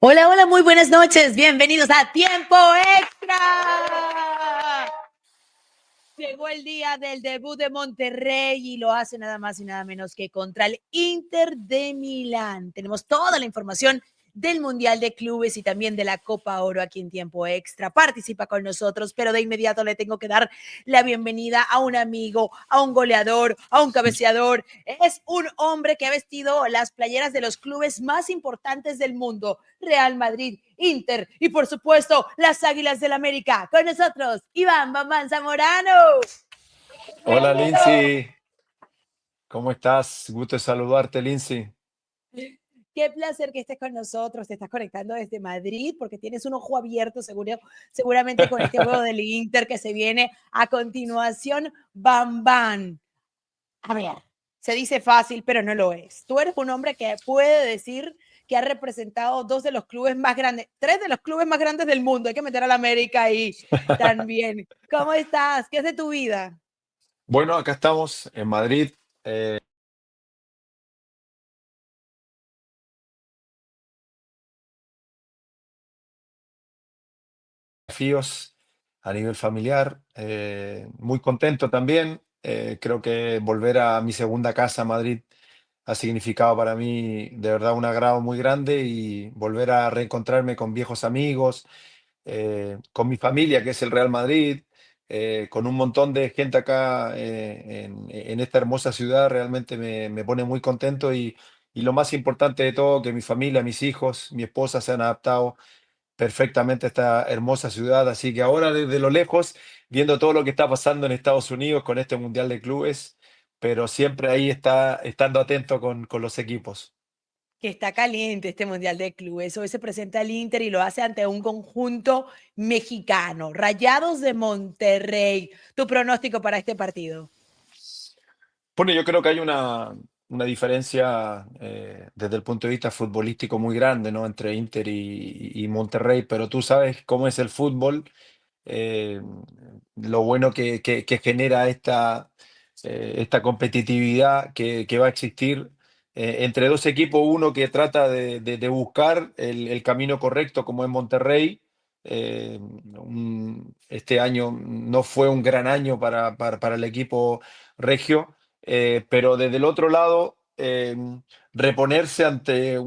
Hola, hola, muy buenas noches. Bienvenidos a Tiempo Extra. Llegó el día del debut de Monterrey y lo hace nada más y nada menos que contra el Inter de Milán. Tenemos toda la información del Mundial de Clubes y también de la Copa Oro aquí en Tiempo Extra. Participa con nosotros, pero de inmediato le tengo que dar la bienvenida a un amigo, a un goleador, a un cabeceador. Es un hombre que ha vestido las playeras de los clubes más importantes del mundo: Real Madrid, Inter y por supuesto las Águilas del América. Con nosotros, Iván Bambán Zamorano. Hola Lindsay, ¿cómo estás? Gusto de saludarte, Lindsay. Qué placer que estés con nosotros. Te estás conectando desde Madrid porque tienes un ojo abierto, seguramente con este juego del Inter que se viene a continuación. Bam, bam. A ver, se dice fácil, pero no lo es. Tú eres un hombre que puede decir que ha representado dos de los clubes más grandes, tres de los clubes más grandes del mundo. Hay que meter a la América ahí también. ¿Cómo estás? ¿Qué es de tu vida? Bueno, acá estamos en Madrid. Desafíos a nivel familiar, muy contento también. Creo que volver a mi segunda casa, Madrid, ha significado para mí de verdad un agrado muy grande y volver a reencontrarme con viejos amigos, con mi familia, que es el Real Madrid, con un montón de gente acá en esta hermosa ciudad, realmente me pone muy contento y lo más importante de todo, que mi familia, mis hijos, mi esposa se han adaptado perfectamente a esta hermosa ciudad. Así que ahora desde lo lejos, viendo todo lo que está pasando en Estados Unidos con este Mundial de Clubes, pero siempre ahí está estando atento con los equipos. Que está caliente este Mundial de Clubes. Hoy se presenta el Inter y lo hace ante un conjunto mexicano, Rayados de Monterrey. ¿Tu pronóstico para este partido? Bueno, yo creo que hay una diferencia desde el punto de vista futbolístico muy grande, ¿no? Entre Inter y Monterrey, pero tú sabes cómo es el fútbol, eh, lo bueno que genera esta competitividad que va a existir entre dos equipos, uno que trata de buscar el camino correcto, como en Monterrey. Este año no fue un gran año para el equipo regio, pero desde el otro lado, reponerse ante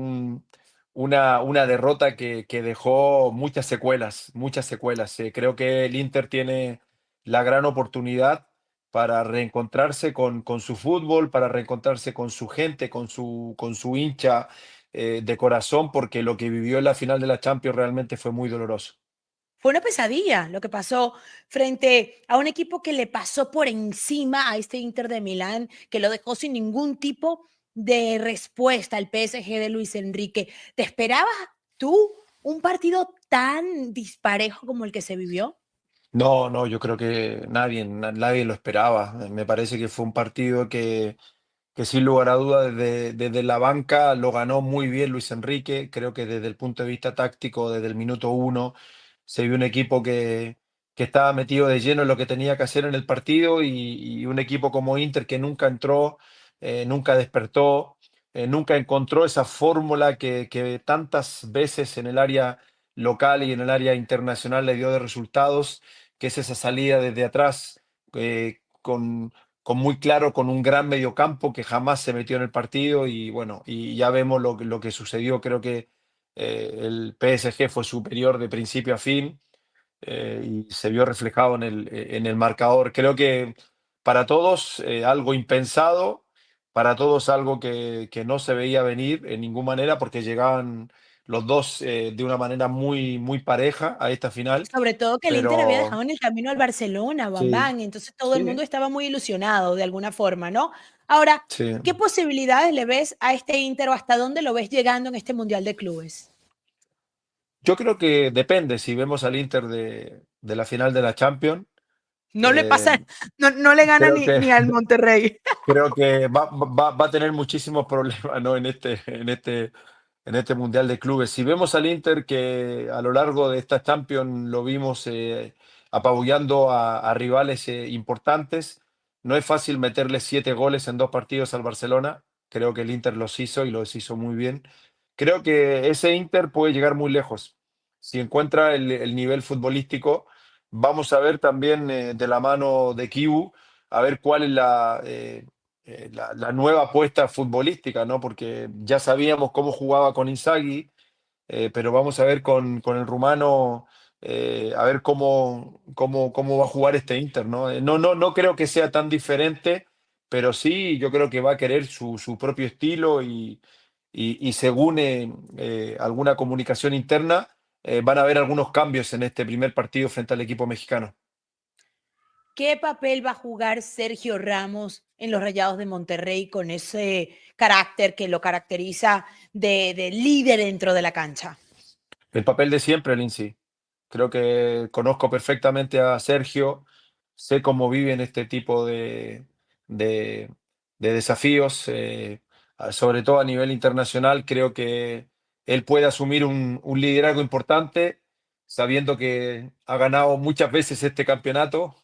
una derrota que dejó muchas secuelas, muchas secuelas. Creo que el Inter tiene la gran oportunidad para reencontrarse con su fútbol, para reencontrarse con su gente, con su hincha de corazón, porque lo que vivió en la final de la Champions realmente fue muy doloroso. Fue una pesadilla lo que pasó frente a un equipo que le pasó por encima a este Inter de Milán, que lo dejó sin ningún tipo de respuesta al PSG de Luis Enrique. ¿Te esperabas tú un partido tan disparejo como el que se vivió? No, no, yo creo que nadie lo esperaba. Me parece que fue un partido que sin lugar a dudas desde la banca lo ganó muy bien Luis Enrique. Creo que desde el punto de vista táctico, desde el minuto uno, se vio un equipo que estaba metido de lleno en lo que tenía que hacer en el partido y un equipo como Inter que nunca entró, nunca despertó, nunca encontró esa fórmula que tantas veces en el área local y en el área internacional le dio de resultados, que es esa salida desde atrás, con muy claro, con un gran mediocampo que jamás se metió en el partido y bueno, y ya vemos lo que sucedió. Creo que el PSG fue superior de principio a fin, y se vio reflejado en el marcador. Creo que para todos algo impensado, para todos algo que no se veía venir en ninguna manera porque llegaban los dos de una manera muy, muy pareja a esta final, Sobre todo que el Inter había pero dejado en el camino al Barcelona, sí, Bambán, entonces todo el sí, mundo estaba muy ilusionado de alguna forma, ¿no? Ahora, sí. ¿qué posibilidades le ves a este Inter o hasta dónde lo ves llegando en este Mundial de Clubes? Yo creo que depende, si vemos al Inter de la final de la Champions, No le eh, pasa, no le gana creo ni, que, ni al Monterrey. creo que va a tener muchísimos problemas, ¿no? En este Mundial de Clubes. Si vemos al Inter que a lo largo de esta Champions lo vimos apabullando a rivales importantes, no es fácil meterle 7 goles en 2 partidos al Barcelona. Creo que el Inter los hizo y los hizo muy bien. creo que ese Inter puede llegar muy lejos. Si encuentra el nivel futbolístico, vamos a ver también de la mano de Kibu, a ver cuál es la nueva apuesta futbolística, ¿no? Porque ya sabíamos cómo jugaba con Inzaghi, pero vamos a ver con el rumano, a ver cómo va a jugar este Inter, ¿no? No creo que sea tan diferente, pero sí yo creo que va a querer su propio estilo y según alguna comunicación interna, van a haber algunos cambios en este primer partido frente al equipo mexicano. ¿Qué papel va a jugar Sergio Ramos en los Rayados de Monterrey con ese carácter que lo caracteriza de líder dentro de la cancha? El papel de siempre, Lindsay. Creo que conozco perfectamente a Sergio, sé cómo viven este tipo de, de desafíos, sobre todo a nivel internacional. Creo que él puede asumir un liderazgo importante, sabiendo que ha ganado muchas veces este campeonato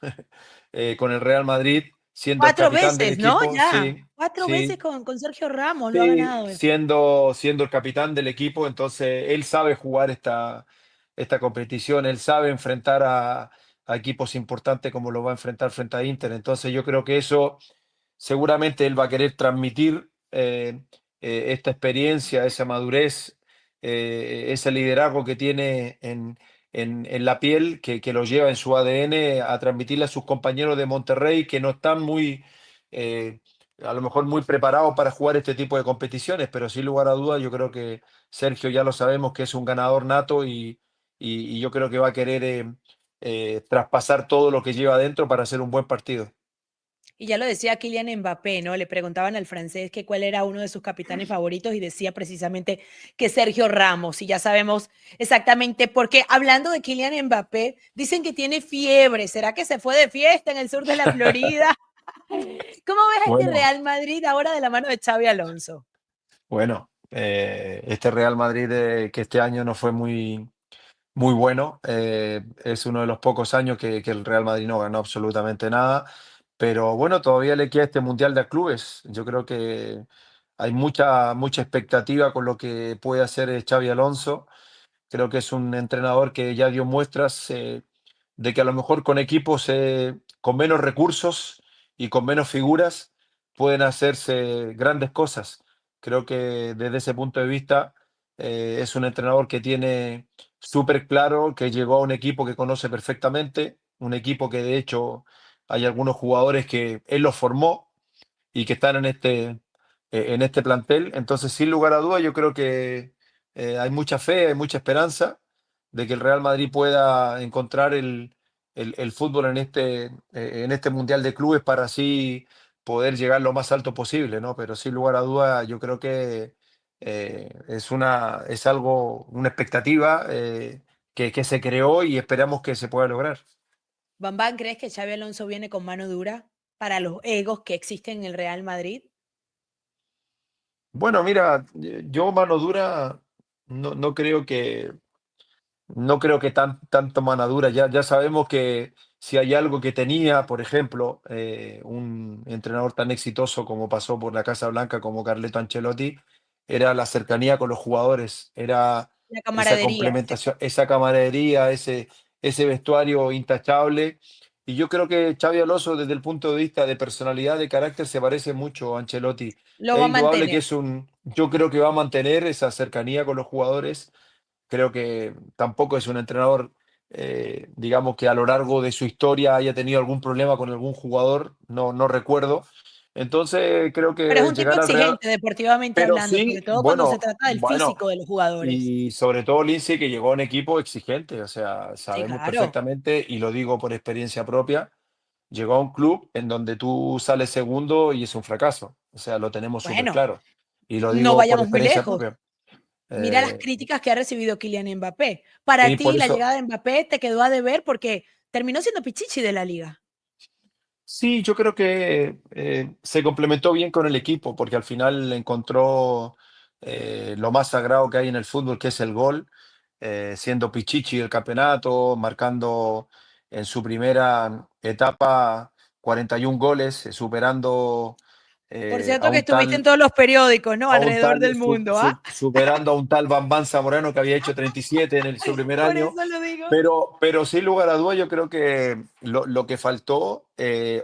con el Real Madrid, siendo el Cuatro capitán del veces, ¿no? equipo. Ya. Sí, Cuatro veces sí. con Sergio Ramos lo ha Sí, ganado. siendo el capitán del equipo, entonces él sabe jugar esta competición, él sabe enfrentar a equipos importantes como lo va a enfrentar frente a Inter. Entonces yo creo que eso seguramente él va a querer transmitir esta experiencia, esa madurez, ese liderazgo que tiene en la piel, que lo lleva en su ADN a transmitirle a sus compañeros de Monterrey que no están eh, a lo mejor muy preparados para jugar este tipo de competiciones, pero sin lugar a dudas yo creo que Sergio ya lo sabemos que es un ganador nato y yo creo que va a querer traspasar todo lo que lleva adentro para hacer un buen partido. Y ya lo decía Kylian Mbappé, ¿no? Le preguntaban al francés que cuál era uno de sus capitanes favoritos y decía precisamente que Sergio Ramos. Y ya sabemos exactamente por qué. Hablando de Kylian Mbappé, dicen que tiene fiebre. ¿Será que se fue de fiesta en el sur de la Florida? ¿Cómo ves a este Bueno, Real Madrid ahora de la mano de Xavi Alonso? bueno, este Real Madrid que este año no fue muy bueno, es uno de los pocos años que el Real Madrid no ganó absolutamente nada, pero bueno, todavía le queda este Mundial de Clubes. Yo creo que hay mucha expectativa con lo que puede hacer Xavi Alonso. Creo que es un entrenador que ya dio muestras de que a lo mejor con equipos con menos recursos y con menos figuras pueden hacerse grandes cosas. Creo que desde ese punto de vista es un entrenador que tiene súper claro que llegó a un equipo que conoce perfectamente, un equipo que de hecho hay algunos jugadores que él los formó y que están en este plantel. Entonces, sin lugar a dudas, yo creo que hay mucha fe, hay mucha esperanza de que el Real Madrid pueda encontrar el fútbol en este Mundial de Clubes para así poder llegar lo más alto posible, ¿no? Pero sin lugar a dudas, yo creo que es algo, una expectativa que se creó y esperamos que se pueda lograr. Bambán, ¿crees que Xavi Alonso viene con mano dura para los egos que existen en el Real Madrid? Bueno, mira, yo mano dura no creo no creo que tanto manadura. Ya sabemos que si hay algo que tenía, por ejemplo, un entrenador tan exitoso como pasó por la Casa Blanca como Carleto Ancelotti, era la cercanía con los jugadores, era La esa camaradería. complementación, esa camaradería, ese vestuario intachable. Y yo creo que Xavi Alonso, desde el punto de vista de personalidad, de carácter, se parece mucho a Ancelotti. Lo Es va a indudable que mantener. yo creo que va a mantener esa cercanía con los jugadores. Creo que tampoco es un entrenador, digamos, que a lo largo de su historia haya tenido algún problema con algún jugador, no recuerdo. Entonces, creo Pero es que un tipo llegar al Real, exigente deportivamente pero hablando, sobre sí, todo cuando se bueno, trata del bueno, físico de los jugadores. y sobre todo Lindsay, que llegó a un equipo exigente, o sea, Sí, sabemos claro. perfectamente, y lo digo por experiencia propia, llegó a un club en donde tú sales segundo y es un fracaso, o sea, lo tenemos súper Bueno, claro, y lo no digo por vayamos muy experiencia lejos. propia. Mira las Eh, críticas que ha recibido Kylian Mbappé. Para y ti, por la eso, llegada de Mbappé te quedó a deber porque terminó siendo pichichi de la liga. sí, yo creo que se complementó bien con el equipo porque al final encontró lo más sagrado que hay en el fútbol, que es el gol, siendo Pichichi del campeonato, marcando en su primera etapa 41 goles, superando Por a cierto que un estuviste en tal todos los periódicos, ¿no? a un Alrededor tal del mundo, ¿ah? superando a un tal Bambán Zamorano que había hecho 37 en su primer Por año. eso lo digo. Pero sin lugar a dudas, yo creo que lo que faltó,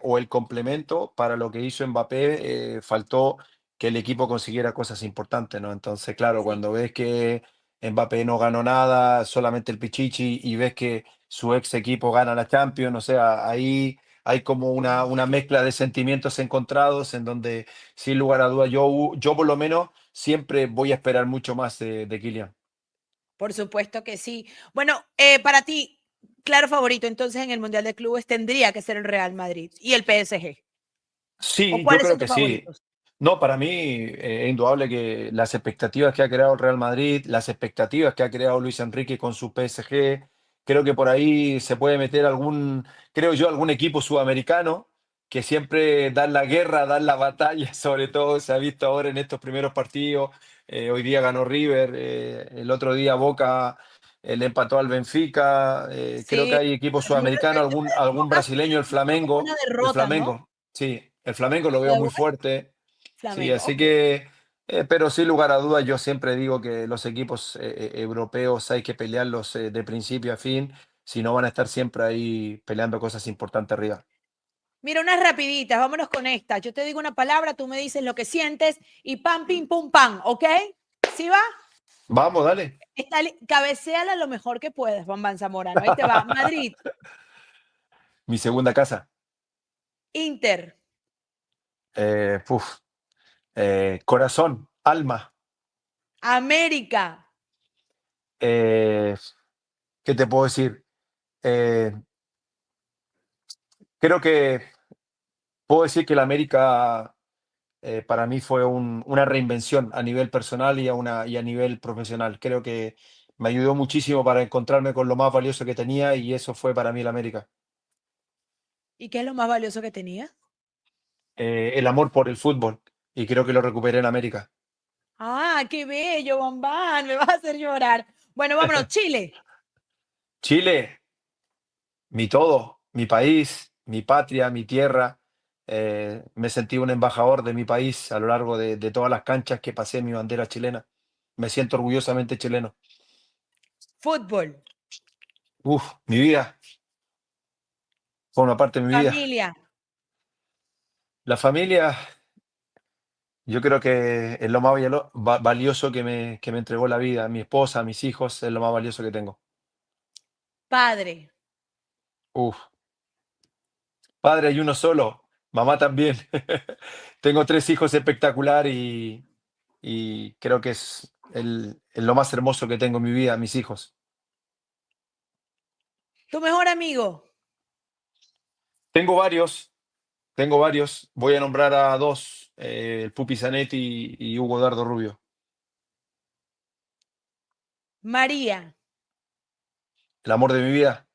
o el complemento para lo que hizo Mbappé, faltó que el equipo consiguiera cosas importantes, ¿no? Entonces, claro, Sí. cuando ves que Mbappé no ganó nada, solamente el Pichichi, y ves que su ex equipo gana la Champions, o sea, ahí hay como una mezcla de sentimientos encontrados en donde, sin lugar a dudas, yo por lo menos siempre voy a esperar mucho más de Kylian. Por supuesto que sí. Bueno, para ti, claro favorito, entonces en el Mundial de Clubes tendría que ser el Real Madrid y el PSG. ¿O Sí, yo cuáles creo son que tus sí. favoritos? No, para mí es indudable que las expectativas que ha creado el Real Madrid, las expectativas que ha creado Luis Enrique con su PSG, creo que por ahí se puede meter creo yo, algún equipo sudamericano que siempre dan la guerra, dan la batalla, sobre todo se ha visto ahora en estos primeros partidos. Hoy día ganó River, el otro día Boca le empató al Benfica. Creo que Sí, hay equipos pero sudamericanos, algún Boca brasileño, el una Flamengo. El derrota, ¿no? Flamengo, sí, el Flamengo lo Lo veo de muy Boca y fuerte. Sí, Flamengo, así ok. que, pero sin lugar a dudas, yo siempre digo que los equipos europeos hay que pelearlos de principio a fin, si no van a estar siempre ahí peleando cosas importantes arriba. Mira, unas rapiditas, vámonos con esta. Yo te digo una palabra, tú me dices lo que sientes y pam, pim, pum, pam, ¿ok? ¿Sí va? Vamos, dale. Cabecéala lo mejor que puedas, Bambán Zamorano. Ahí te va. Madrid, Mi segunda casa. Inter, Puf, corazón, alma. América, eh, ¿Qué te puedo decir? Eh, Creo que puedo decir que la América, para mí fue una reinvención a nivel personal y a nivel profesional. Creo que me ayudó muchísimo para encontrarme con lo más valioso que tenía, y eso fue para mí la América. ¿y qué es lo más valioso que tenía? El amor por el fútbol, y creo que lo recuperé en América. Ah, qué bello, Bambán, me vas a hacer llorar. Bueno, vámonos, Chile. Chile, mi todo, mi país, mi patria, mi tierra. Me sentí un embajador de mi país a lo largo de todas las canchas que pasé mi bandera chilena. Me siento orgullosamente chileno. Fútbol, Uf, mi vida, forma parte de mi vida. familia, La familia, yo creo que es lo más valioso que me entregó la vida. Mi esposa, mis hijos, es lo más valioso que tengo. padre, Uf, padre hay uno solo, mamá también. Tengo tres hijos espectacular, y creo que es lo más hermoso que tengo en mi vida, mis hijos. tu mejor amigo, Tengo varios, tengo varios. Voy a nombrar a dos, el Pupi Zanetti y Hugo Dardo Rubio. María. El amor de mi vida.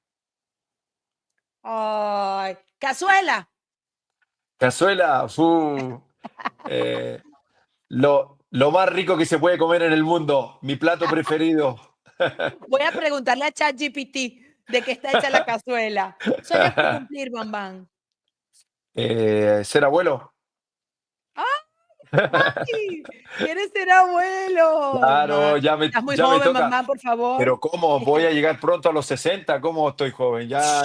Ay, cazuela. Cazuela, eh, lo más rico que se puede comer en el mundo, mi plato preferido. Voy a preguntarle a ChatGPT de qué está hecha la cazuela. Sueños por cumplir, Bambán. Ser abuelo. ¡Ay! ¿Quieres ser abuelo? No, Claro, estás muy ya me joven, toca. Bambán, por favor. Pero ¿cómo voy Estás- a llegar pronto a los 60? ¿Cómo estoy joven? Ya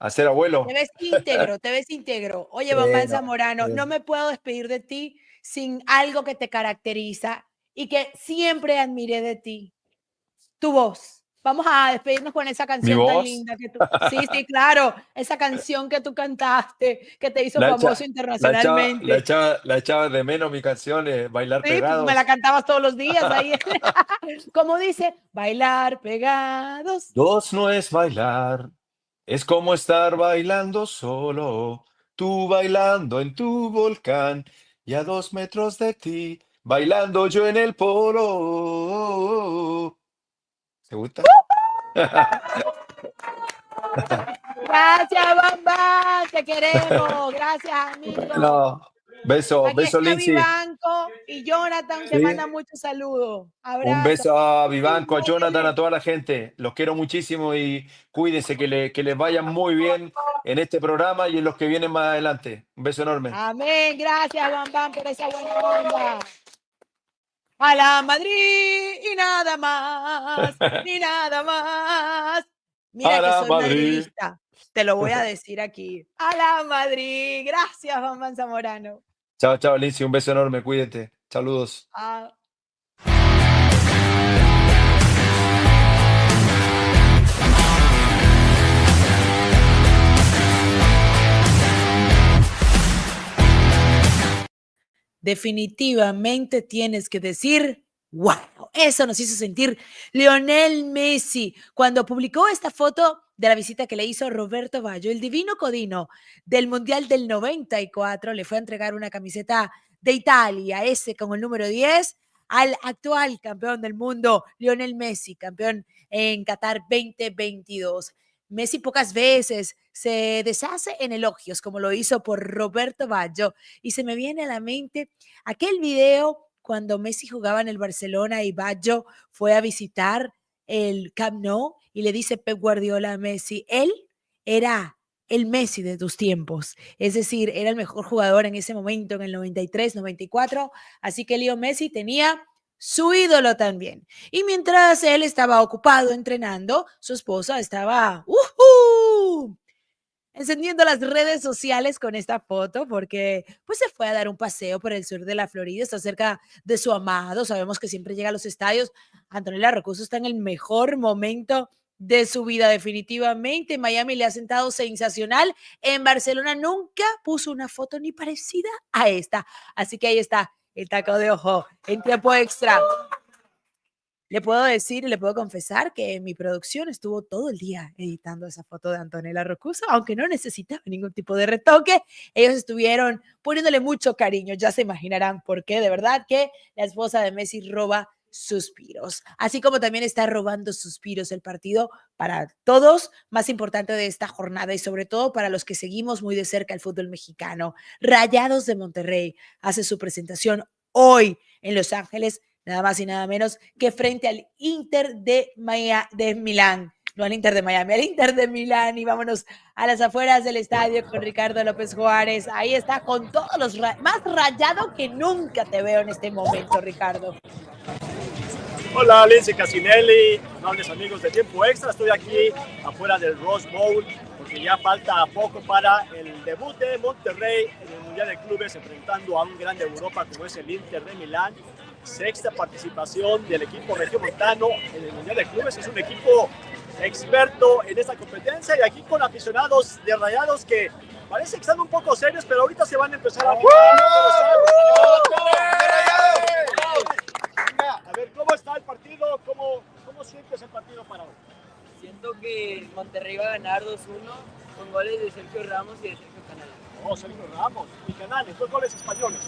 a ser Te abuelo. ves íntegro, te ves íntegro. Oye, Bambán No, Zamorano, no me puedo despedir de ti sin algo que te caracteriza y que siempre admiré de ti. Tu voz. Vamos a despedirnos con esa mi canción tan voz. linda que tú. Sí, sí, claro. Esa canción que tú cantaste, que te hizo La famoso echa, internacionalmente. la echaba de menos mi canción, Bailar Sí, pues me la Pegados. cantabas todos los días ahí. Como dice, bailar pegados. Dos no es bailar, es como estar bailando solo, tú bailando en tu volcán y a 2 metros de ti, bailando yo en el polo. ¿Te gusta? Gracias, Bamba. Te queremos. Gracias, amigo. No, beso, Aquí beso, está Lindsay. Vivanco. Y Jonathan te Sí. manda muchos saludos. Un Abrazo. beso a Vivanco, a Jonathan, a toda la gente. Los quiero muchísimo y cuídense, que les vaya muy bien en este programa y en los que vienen más adelante. Un beso enorme. Amén. Gracias, Bam Bam, por esa buena onda. A la Madrid y nada más, ni nada más. Mira que ¡Para soy Madrid! madridista, te lo voy a decir aquí. A la Madrid. Gracias, Bam Bam Zamorano. Chao, chao, Lindsay. Un beso enorme. Cuídate. Saludos. Ah. Definitivamente tienes que decir, wow, eso nos hizo sentir Lionel Messi cuando publicó esta foto de la visita que le hizo Roberto Baggio, el divino Codino del Mundial del 94, le fue a entregar una camiseta de Italia, ese con el número 10, al actual campeón del mundo, Lionel Messi, campeón en Qatar 2022. Messi pocas veces se deshace en elogios, como lo hizo por Roberto Baggio, y se me viene a la mente aquel video cuando Messi jugaba en el Barcelona y Baggio fue a visitar el Camp Nou y le dice Pep Guardiola a Messi, él era el Messi de tus tiempos, es decir, era el mejor jugador en ese momento, en el 93, 94, así que Leo Messi tenía su ídolo también. Y mientras él estaba ocupado entrenando, su esposa estaba encendiendo las redes sociales con esta foto porque pues se fue a dar un paseo por el sur de la Florida, está cerca de su amado, sabemos que siempre llega a los estadios. Antonella Roccuzzo está en el mejor momento de su vida definitivamente. En Miami le ha sentado sensacional, en Barcelona nunca puso una foto ni parecida a esta, así que ahí está el taco de ojo en tiempo extra. Le puedo decir y le puedo confesar que mi producción estuvo todo el día editando esa foto de Antonella Roccuzzo, aunque no necesitaba ningún tipo de retoque. Ellos estuvieron poniéndole mucho cariño, ya se imaginarán por qué. De verdad que la esposa de Messi roba suspiros, así como también está robando suspiros el partido para todos, más importante de esta jornada y sobre todo para los que seguimos muy de cerca el fútbol mexicano. Rayados de Monterrey hace su presentación hoy en Los Ángeles, nada más y nada menos que frente al Inter de Milán. No al Inter de Miami, al Inter de Milán. Y vámonos a las afueras del estadio con Ricardo López Juárez. Ahí está con todos los más rayado que nunca te veo en este momento, Ricardo. Hola, Lindsay Casinelli, amables amigos de Tiempo Extra. Estoy aquí afuera del Rose Bowl porque ya falta poco para el debut de Monterrey en el Mundial de Clubes, enfrentando a un grande de Europa como es el Inter de Milán. Sexta participación del equipo regiomontano en el Mundial de Clubes. Es un equipo experto en esta competencia y aquí con aficionados de Rayados que parece que están un poco serios, pero ahorita se van a empezar a... A ver, ¿cómo está el partido? ¿Cómo sientes el partido para hoy? Siento que Monterrey va a ganar 2-1 con goles de Sergio Ramos y de Sergio Canales. Oh, Sergio Ramos y Canales, dos goles españoles.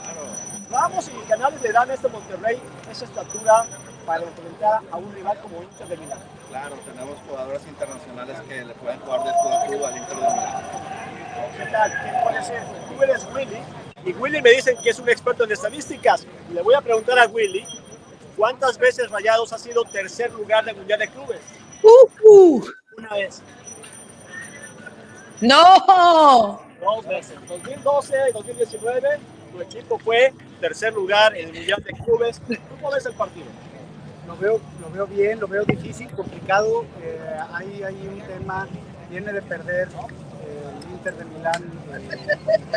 Claro. Ramos y Canales le dan a este Monterrey esa estatura para enfrentar a un rival como Inter de Milán. Claro, tenemos jugadores internacionales que le pueden jugar de todo a todo al Inter de Milán. ¿Qué tal? ¿Quién puede ser? Tú eres Willy y Willy me dicen que es un experto en estadísticas. Y le voy a preguntar a Willy, ¿cuántas veces Rayados ha sido tercer lugar del Mundial de Clubes? Una vez. ¡No! Dos veces. 2012 y 2019, tu equipo fue tercer lugar en el Mundial de Clubes. ¿Tú cómo ves el partido? Lo veo bien, lo veo difícil, complicado. Hay un tema, viene de perder el Inter de Milán, el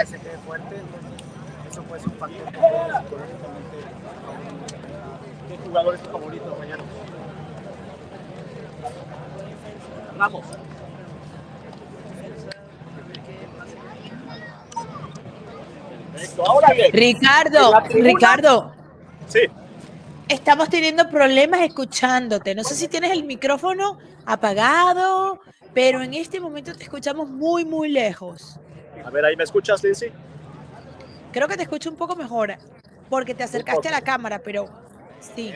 PSG fuerte, entonces eso puede ser un factor que puede psicológicamente. ¿Qué jugador es tu favorito mañana? Ramos. Perfecto. Ahora bien. Ricardo. Sí. Estamos teniendo problemas escuchándote. No sé si tienes el micrófono apagado, pero en este momento te escuchamos muy, muy lejos. A ver, ahí me escuchas, Lindsay. Creo que te escucho un poco mejor, porque te acercaste a la cámara, pero sí.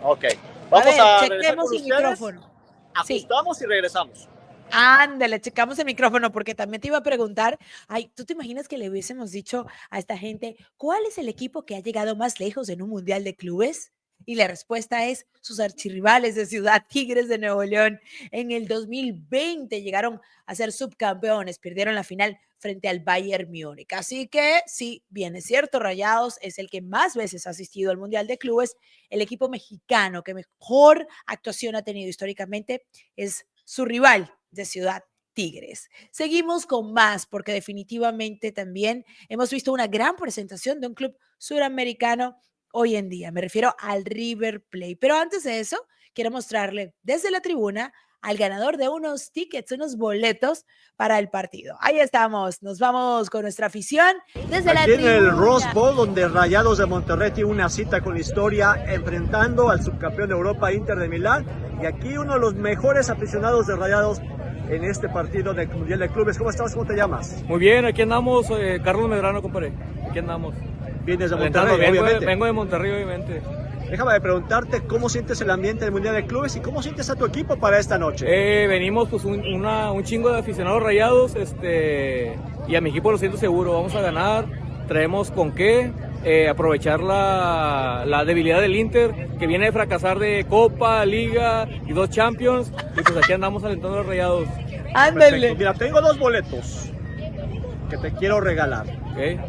Ok. Vamos a chequemos el micrófono. Ajustamos y regresamos. Ándale, checamos el micrófono porque también te iba a preguntar, ay, ¿tú te imaginas que le hubiésemos dicho a esta gente cuál es el equipo que ha llegado más lejos en un mundial de clubes? Y la respuesta es sus archirrivales de Ciudad Tigres de Nuevo León. En el 2020 llegaron a ser subcampeones, perdieron la final frente al Bayern Múnich. Así que sí, bien es cierto, Rayados es el que más veces ha asistido al mundial de clubes. El equipo mexicano que mejor actuación ha tenido históricamente es su rival de Ciudad Tigres. Seguimos con más porque definitivamente también hemos visto una gran presentación de un club suramericano hoy en día. Me refiero al River Plate. Pero antes de eso, quiero mostrarle desde la tribuna al ganador de unos tickets, unos boletos para el partido. Ahí estamos, nos vamos con nuestra afición desde la tribuna. Aquí en el Rose Bowl, donde Rayados de Monterrey tiene una cita con la historia, enfrentando al subcampeón de Europa, Inter de Milán. Y aquí uno de los mejores aficionados de Rayados en este partido del Mundial de Clubes. ¿Cómo estás? ¿Cómo te llamas? Muy bien, aquí andamos, Carlos Medrano, compadre. Aquí andamos. Vienes de Monterrey, obviamente. Vengo de Monterrey, obviamente. Déjame de preguntarte cómo sientes el ambiente del Mundial de Clubes y cómo sientes a tu equipo para esta noche. Venimos pues un chingo de aficionados Rayados, y a mi equipo lo siento seguro, vamos a ganar, traemos con qué, aprovechar la debilidad del Inter, que viene de fracasar de Copa, Liga y 2 Champions, y pues aquí andamos alentando a los Rayados. Ándale. Mira, tengo 2 boletos que te quiero regalar. Okay.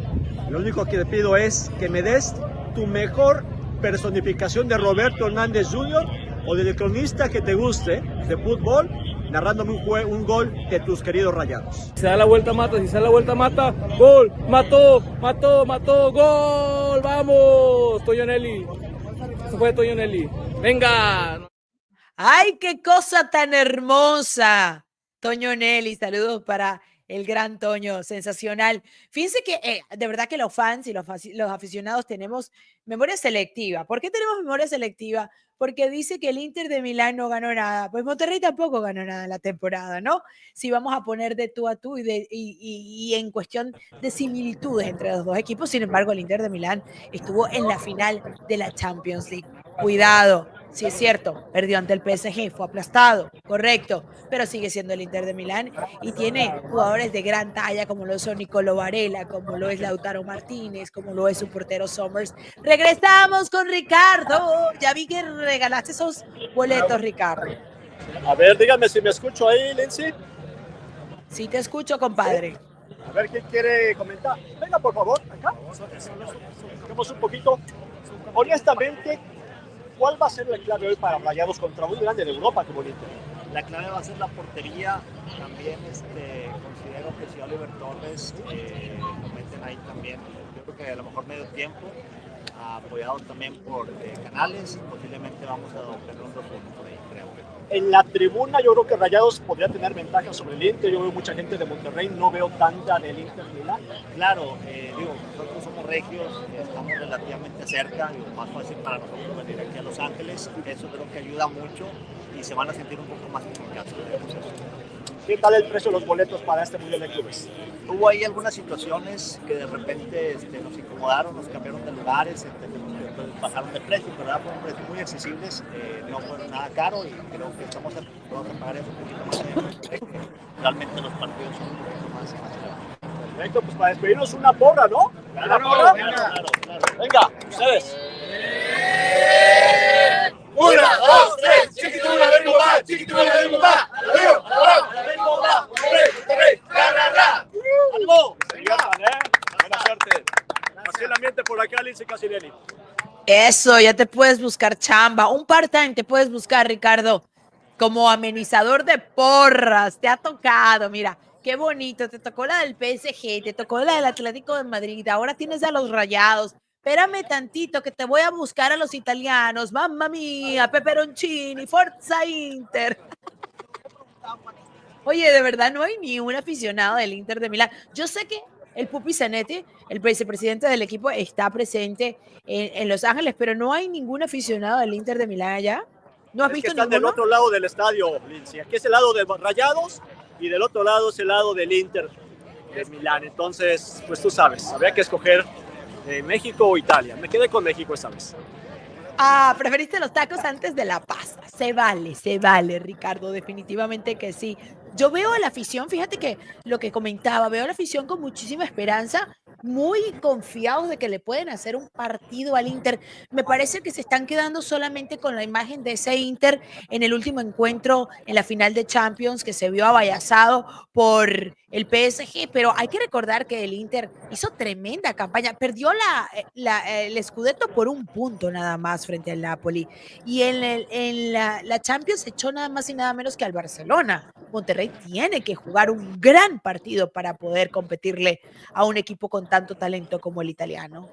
Lo único que te pido es que me des tu mejor personificación de Roberto Hernández Jr. o del cronista que te guste de fútbol, narrándome un gol de tus queridos Rayados. Si se da la vuelta mata, si se da la vuelta mata, gol, mató, gol, vamos, Toño Nelly. Eso fue Toño Nelly. Venga. ¡Ay, qué cosa tan hermosa! Toño Nelly, saludos para el gran Toño, sensacional. Fíjense que de verdad que los fans y los aficionados tenemos memoria selectiva. ¿Por qué tenemos memoria selectiva? Porque dice que el Inter de Milán no ganó nada. Pues Monterrey tampoco ganó nada en la temporada, ¿no? Si vamos a poner de tú a tú y en cuestión de similitudes entre los dos equipos, sin embargo, el Inter de Milán estuvo en la final de la Champions League. Cuidado. Sí, es cierto, perdió ante el PSG, fue aplastado, correcto, pero sigue siendo el Inter de Milán y tiene jugadores de gran talla como lo son Nicolo Varela, como lo es Lautaro Martínez, como lo es su portero Somers. Regresamos con Ricardo. Ya vi que regalaste esos boletos, Ricardo. A ver, dígame si me escucho ahí, Lindsay. Sí te escucho, compadre. A ver, ¿quién quiere comentar? Venga, por favor, acá. Vamos un poquito. Honestamente, ¿cuál va a ser la clave hoy para Rayados contra un grande de Europa como el Inter? La clave va a ser la portería. También considero que si Oliver Torres lo meten ahí también, yo creo que a lo mejor medio tiempo, apoyado también por Canales, posiblemente vamos a obtener un 2-1 por ahí, creo. En la tribuna yo creo que Rayados podría tener ventaja sobre el Inter. Yo veo mucha gente de Monterrey, no veo tanta del Inter Milán. Claro, nosotros somos regios, estamos relativamente cerca, y más fácil para nosotros venir aquí a Los Ángeles. Eso creo que ayuda mucho y se van a sentir un poco más eficaces. ¿Qué tal el precio de los boletos para este Mundial de Clubes? Hubo ahí algunas situaciones que de repente nos incomodaron, nos cambiaron de lugares, bajaron de precio, pero fueron precios muy accesibles, no fueron nada caro y creo que estamos acostumbrados a pagar eso un poquito más. Realmente los partidos son un poquito más grandes. Perfecto, pues para despedirnos una porra, ¿no? Claro, ¿Una porra? claro. Venga, ustedes. 1, 2, 3, chiquitula del Mobá, chiquitula del Mobá, arriba, abajo, del Mobá, Monterrey, ra. ¡Ánimo! Buena suerte. Así el ambiente por acá, Lindsay Casinelli. Eso, ya te puedes buscar chamba. Un part-time te puedes buscar, Ricardo, como amenizador de porras. Te ha tocado, mira, qué bonito. Te tocó la del PSG, te tocó la del Atlético de Madrid, ahora tienes a los Rayados. Espérame tantito que te voy a buscar a los italianos. Mamma mía, peperoncini, Forza Inter. Oye, de verdad no hay ni un aficionado del Inter de Milán. Yo sé que el Pupi Zanetti, el vicepresidente del equipo, está presente en Los Ángeles, pero no hay ningún aficionado del Inter de Milán allá. ¿No has Es visto que están ninguno? del otro lado del estadio, Lindsay. Aquí es el lado de Rayados y del otro lado es el lado del Inter de Milán. Entonces, pues tú sabes, habría que escoger México o Italia. Me quedé con México esta vez. Ah, preferiste los tacos antes de la pasta. Se vale, Ricardo, definitivamente que sí. Yo veo a la afición, fíjate que lo que comentaba, veo a la afición con muchísima esperanza, muy confiados de que le pueden hacer un partido al Inter. Me parece que se están quedando solamente con la imagen de ese Inter en el último encuentro en la final de Champions que se vio avallazado por el PSG, pero hay que recordar que el Inter hizo tremenda campaña, perdió el Scudetto por un punto nada más frente al Napoli y en la Champions echó nada más y nada menos que al Barcelona. Monterrey tiene que jugar un gran partido para poder competirle a un equipo con tanto talento como el italiano.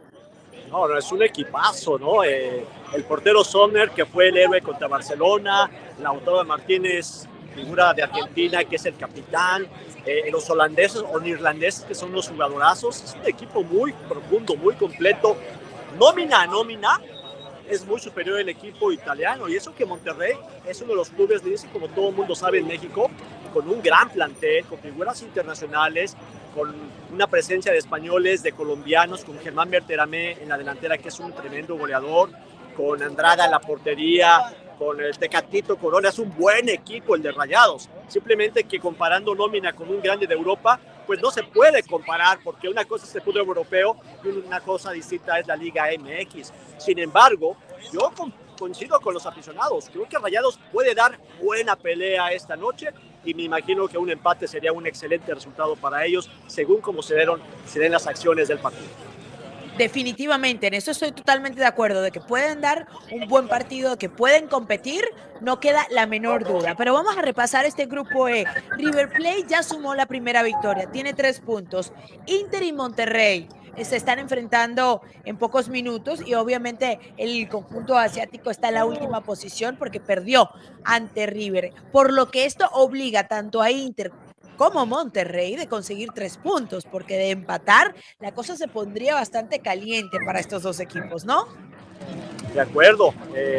No, es un equipazo, ¿no? El portero Sommer, que fue el héroe contra Barcelona, Lautaro Martínez, figura de Argentina, que es el capitán, los holandeses o neerlandeses, que son los jugadorazos. Es un equipo muy profundo, muy completo. Nómina a nómina, es muy superior el equipo italiano, y eso que Monterrey es uno de los clubes, como todo el mundo sabe, en México, con un gran plantel, con figuras internacionales, con una presencia de españoles, de colombianos, con Germán Berterame en la delantera, que es un tremendo goleador, con Andrada en la portería, con el Tecatito Corona. Es un buen equipo el de Rayados, simplemente que comparando nómina con un grande de Europa, pues no se puede comparar, porque una cosa es el fútbol europeo y una cosa distinta es la Liga MX. Sin embargo, yo coincido con los aficionados, creo que Rayados puede dar buena pelea esta noche, y me imagino que un empate sería un excelente resultado para ellos, según cómo se den las acciones del partido. Definitivamente, en eso estoy totalmente de acuerdo, de que pueden dar un buen partido, de que pueden competir, no queda la menor duda. Pero vamos a repasar este grupo E. River Plate ya sumó la primera victoria, tiene 3 puntos. Inter y Monterrey se están enfrentando en pocos minutos y obviamente el conjunto asiático está en la última posición porque perdió ante River, por lo que esto obliga tanto a Inter como Monterrey de conseguir 3 puntos, porque de empatar la cosa se pondría bastante caliente para estos dos equipos, ¿no? De acuerdo,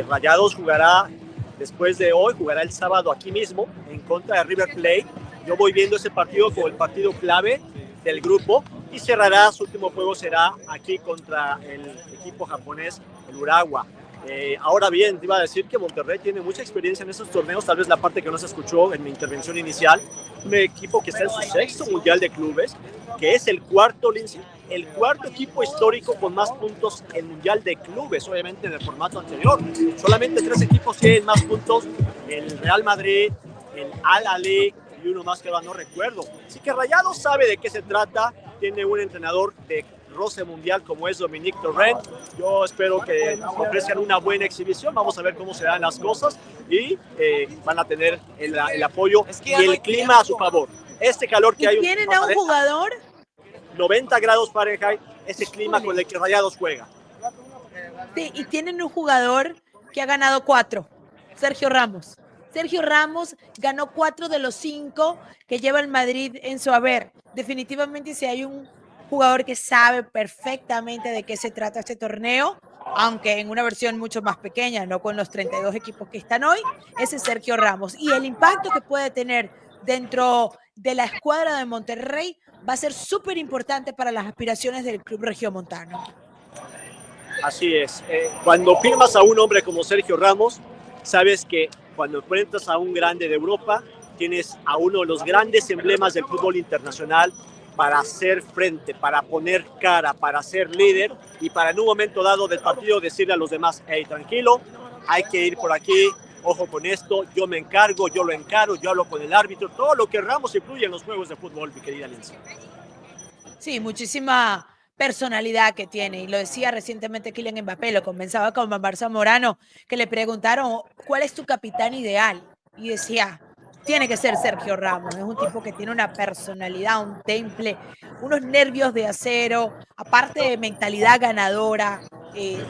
Rayados jugará después de hoy, jugará el sábado aquí mismo en contra de River Plate. Yo voy viendo ese partido como el partido clave del grupo, y cerrará, su último juego será aquí contra el equipo japonés, el Urawa. Ahora bien, te iba a decir que Monterrey tiene mucha experiencia en esos torneos, tal vez la parte que no se escuchó en mi intervención inicial. Un equipo que está en su 6º Mundial de Clubes, que es el cuarto equipo histórico con más puntos en Mundial de Clubes, obviamente en el formato anterior. Solamente 3 equipos tienen más puntos, el Real Madrid, el Al-Ahly y uno más que ahora no recuerdo. Así que Rayados sabe de qué se trata, tiene un entrenador de roce mundial como es Dominique Torrent. Yo espero que ofrezcan una buena exhibición, vamos a ver cómo se dan las cosas, y van a tener el apoyo y el clima a su favor. Este calor que hay... ¿Tienen a un jugador? 90 grados Fahrenheit, ese clima con el que Rayados juega. Sí, y tienen un jugador que ha ganado 4, Sergio Ramos. Sergio Ramos ganó 4 de los 5 que lleva el Madrid en su haber. Definitivamente, si hay un jugador que sabe perfectamente de qué se trata este torneo, aunque en una versión mucho más pequeña, no con los 32 equipos que están hoy, ese es Sergio Ramos. Y el impacto que puede tener dentro de la escuadra de Monterrey va a ser súper importante para las aspiraciones del club regiomontano. Así es. Cuando firmas a un hombre como Sergio Ramos, sabes que cuando enfrentas a un grande de Europa, tienes a uno de los grandes emblemas del fútbol internacional para hacer frente, para poner cara, para ser líder, y para en un momento dado del partido decirle a los demás: hey, tranquilo, hay que ir por aquí, ojo con esto, yo me encargo, yo lo encaro, yo hablo con el árbitro, todo lo que Ramos influye en los juegos de fútbol, mi querida Lindsay. Sí, muchísima personalidad que tiene, y lo decía recientemente Kylian Mbappé, lo conversaba con Mamar Zamorano, que le preguntaron ¿cuál es tu capitán ideal? Y decía, tiene que ser Sergio Ramos. Es un tipo que tiene una personalidad, un temple, unos nervios de acero, aparte de mentalidad ganadora.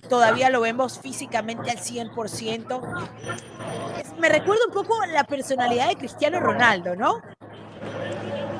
Todavía lo vemos físicamente al 100%. Me recuerda un poco la personalidad de Cristiano Ronaldo, ¿no?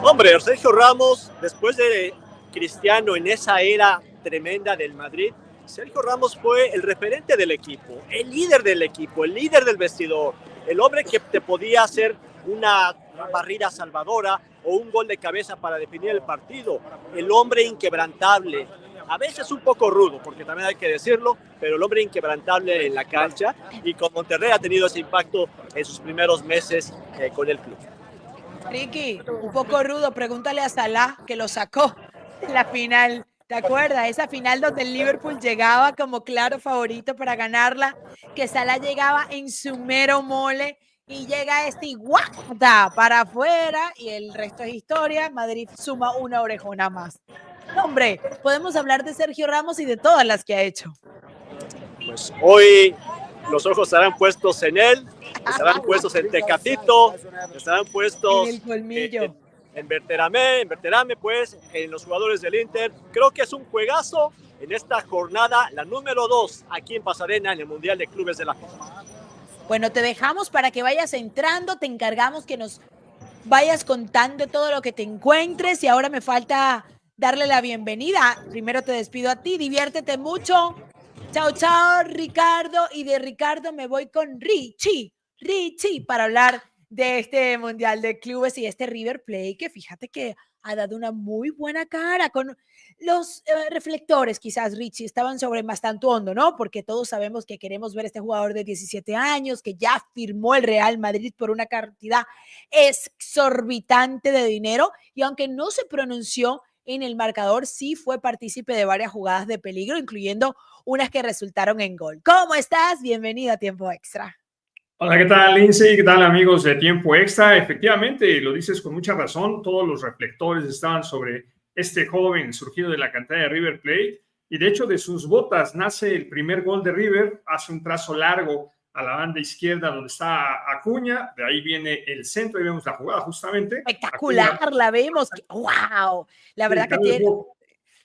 Hombre, Sergio Ramos, después de Cristiano en esa era tremenda del Madrid, Sergio Ramos fue el referente del equipo, el líder del equipo, el líder del vestidor, el hombre que te podía hacer una barrida salvadora o un gol de cabeza para definir el partido, el hombre inquebrantable, a veces un poco rudo, porque también hay que decirlo, pero el hombre inquebrantable en la cancha, y con Monterrey ha tenido ese impacto en sus primeros meses con el club. Ricky, un poco rudo, pregúntale a Salah, que lo sacó en la final. ¿Te acuerdas? Esa final donde el Liverpool llegaba como claro favorito para ganarla, que Salah llegaba en su mero mole y llega y guarda para afuera y el resto es historia. Madrid suma una orejona más. Hombre, podemos hablar de Sergio Ramos y de todas las que ha hecho. Pues hoy los ojos estarán puestos en él, estarán puestos en Tecatito, estarán puestos en el colmillo. En Berterame, pues, en los jugadores del Inter. Creo que es un juegazo en esta jornada, la número 2, aquí en Pasadena, en el Mundial de Clubes de la FIFA. Bueno, te dejamos para que vayas entrando, te encargamos que nos vayas contando todo lo que te encuentres y ahora me falta darle la bienvenida. Primero te despido a ti, diviértete mucho. Chao, chao, Ricardo. Y de Ricardo me voy con Richie, para hablar de este Mundial de Clubes y este River Plate, que fíjate que ha dado una muy buena cara con los reflectores, quizás, Richie, estaban sobre bastante hondo, ¿no? Porque todos sabemos que queremos ver a este jugador de 17 años que ya firmó el Real Madrid por una cantidad exorbitante de dinero y aunque no se pronunció en el marcador, sí fue partícipe de varias jugadas de peligro, incluyendo unas que resultaron en gol. ¿Cómo estás? Bienvenido a Tiempo Extra. Hola, ¿qué tal, Lindsay? ¿Qué tal, amigos de Tiempo Extra? Efectivamente, lo dices con mucha razón, todos los reflectores estaban sobre este joven surgido de la cantera de River Plate y de hecho de sus botas nace el primer gol de River, hace un trazo largo a la banda izquierda donde está Acuña, de ahí viene el centro y vemos la jugada justamente. Espectacular, Acuña, la vemos, ¡wow! La verdad sí, que tiene...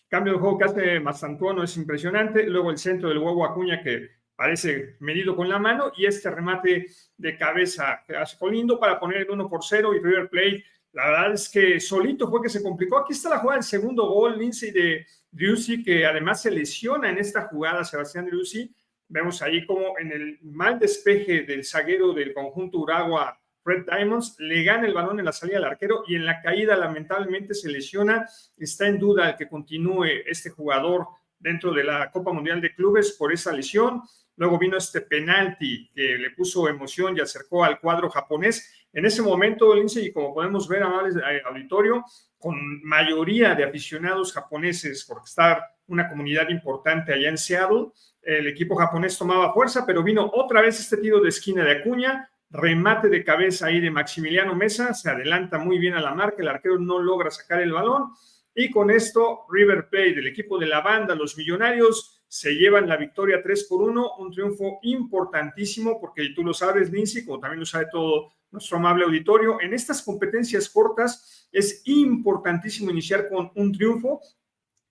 Cambio de juego que hace Mastantuono es impresionante, luego el centro del huevo Acuña que parece medido con la mano y este remate de cabeza que hace Colindo para poner el 1-0 y River Plate, la verdad es que solito fue que se complicó. Aquí está la jugada del segundo gol, Lindsay, de Driussi, que además se lesiona en esta jugada, Sebastián Driussi. Vemos ahí como en el mal despeje del zaguero del conjunto Uragua, Red Diamonds, le gana el balón en la salida del arquero y en la caída lamentablemente se lesiona. Está en duda el que continúe este jugador dentro de la Copa Mundial de Clubes por esa lesión. Luego vino este penalti que le puso emoción y acercó al cuadro japonés. En ese momento, Lindsay, como podemos ver, amables auditorio, con mayoría de aficionados japoneses, porque está una comunidad importante allá en Seattle, el equipo japonés tomaba fuerza, pero vino otra vez este tiro de esquina de Acuña, remate de cabeza ahí de Maximiliano Mesa, se adelanta muy bien a la marca, el arquero no logra sacar el balón, y con esto River Plate, el equipo de la banda, los millonarios, se llevan la victoria 3-1, un triunfo importantísimo, porque tú lo sabes, Lindsay, como también lo sabe todo nuestro amable auditorio, en estas competencias cortas es importantísimo iniciar con un triunfo,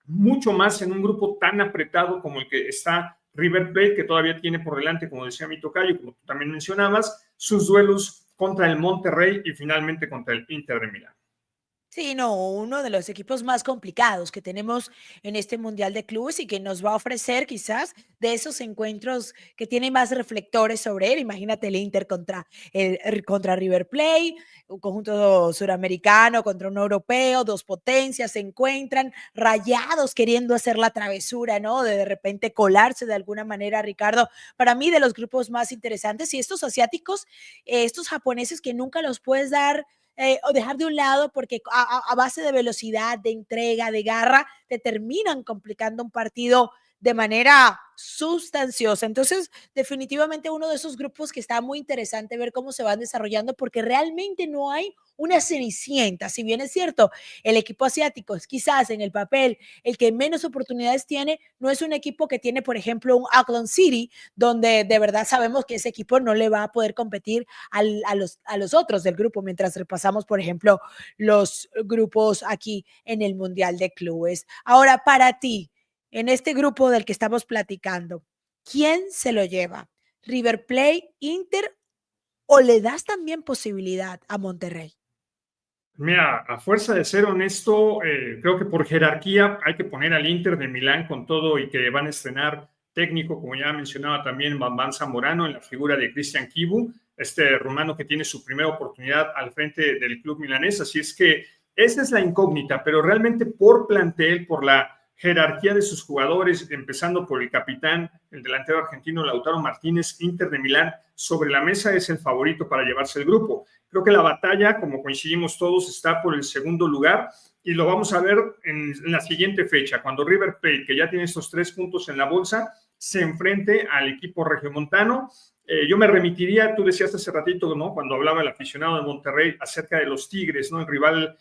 mucho más en un grupo tan apretado como el que está River Plate, que todavía tiene por delante, como decía mi tocayo, como tú también mencionabas, sus duelos contra el Monterrey y finalmente contra el Inter de Milán. Sí, no, uno de los equipos más complicados que tenemos en este Mundial de Clubes y que nos va a ofrecer quizás de esos encuentros que tienen más reflectores sobre él. Imagínate el Inter contra River Plate, un conjunto suramericano contra un europeo, dos potencias se encuentran, Rayados queriendo hacer la travesura, ¿no? De repente colarse de alguna manera, Ricardo. Para mí, de los grupos más interesantes y estos asiáticos, estos japoneses que nunca los puedes dar o dejar de un lado porque a base de velocidad, de entrega, de garra, te terminan complicando un partido de manera sustanciosa. Entonces, definitivamente uno de esos grupos que está muy interesante ver cómo se van desarrollando porque realmente no hay una cenicienta. Si bien es cierto, el equipo asiático es quizás en el papel el que menos oportunidades tiene, no es un equipo que tiene, por ejemplo, un Auckland City, donde de verdad sabemos que ese equipo no le va a poder competir a los otros del grupo, mientras repasamos, por ejemplo, los grupos aquí en el Mundial de Clubes. Ahora, para ti, en este grupo del que estamos platicando, ¿quién se lo lleva? ¿River Plate, Inter o le das también posibilidad a Monterrey? Mira, a fuerza de ser honesto, creo que por jerarquía hay que poner al Inter de Milán con todo y que van a estrenar técnico, como ya mencionaba también Bambam Zamorano, en la figura de Cristian Chivu, este rumano que tiene su primera oportunidad al frente del club milanés. Así es que esa es la incógnita, pero realmente por plantel, por la jerarquía de sus jugadores, empezando por el capitán, el delantero argentino Lautaro Martínez. Inter de Milán sobre la mesa es el favorito para llevarse el grupo. Creo que la batalla, como coincidimos todos, está por el segundo lugar y lo vamos a ver en la siguiente fecha, cuando River Plate, que ya tiene estos 3 puntos en la bolsa, se enfrente al equipo regiomontano. Yo me remitiría, tú decías hace ratito, ¿no?, cuando hablaba el aficionado de Monterrey acerca de los Tigres, ¿no?, el rival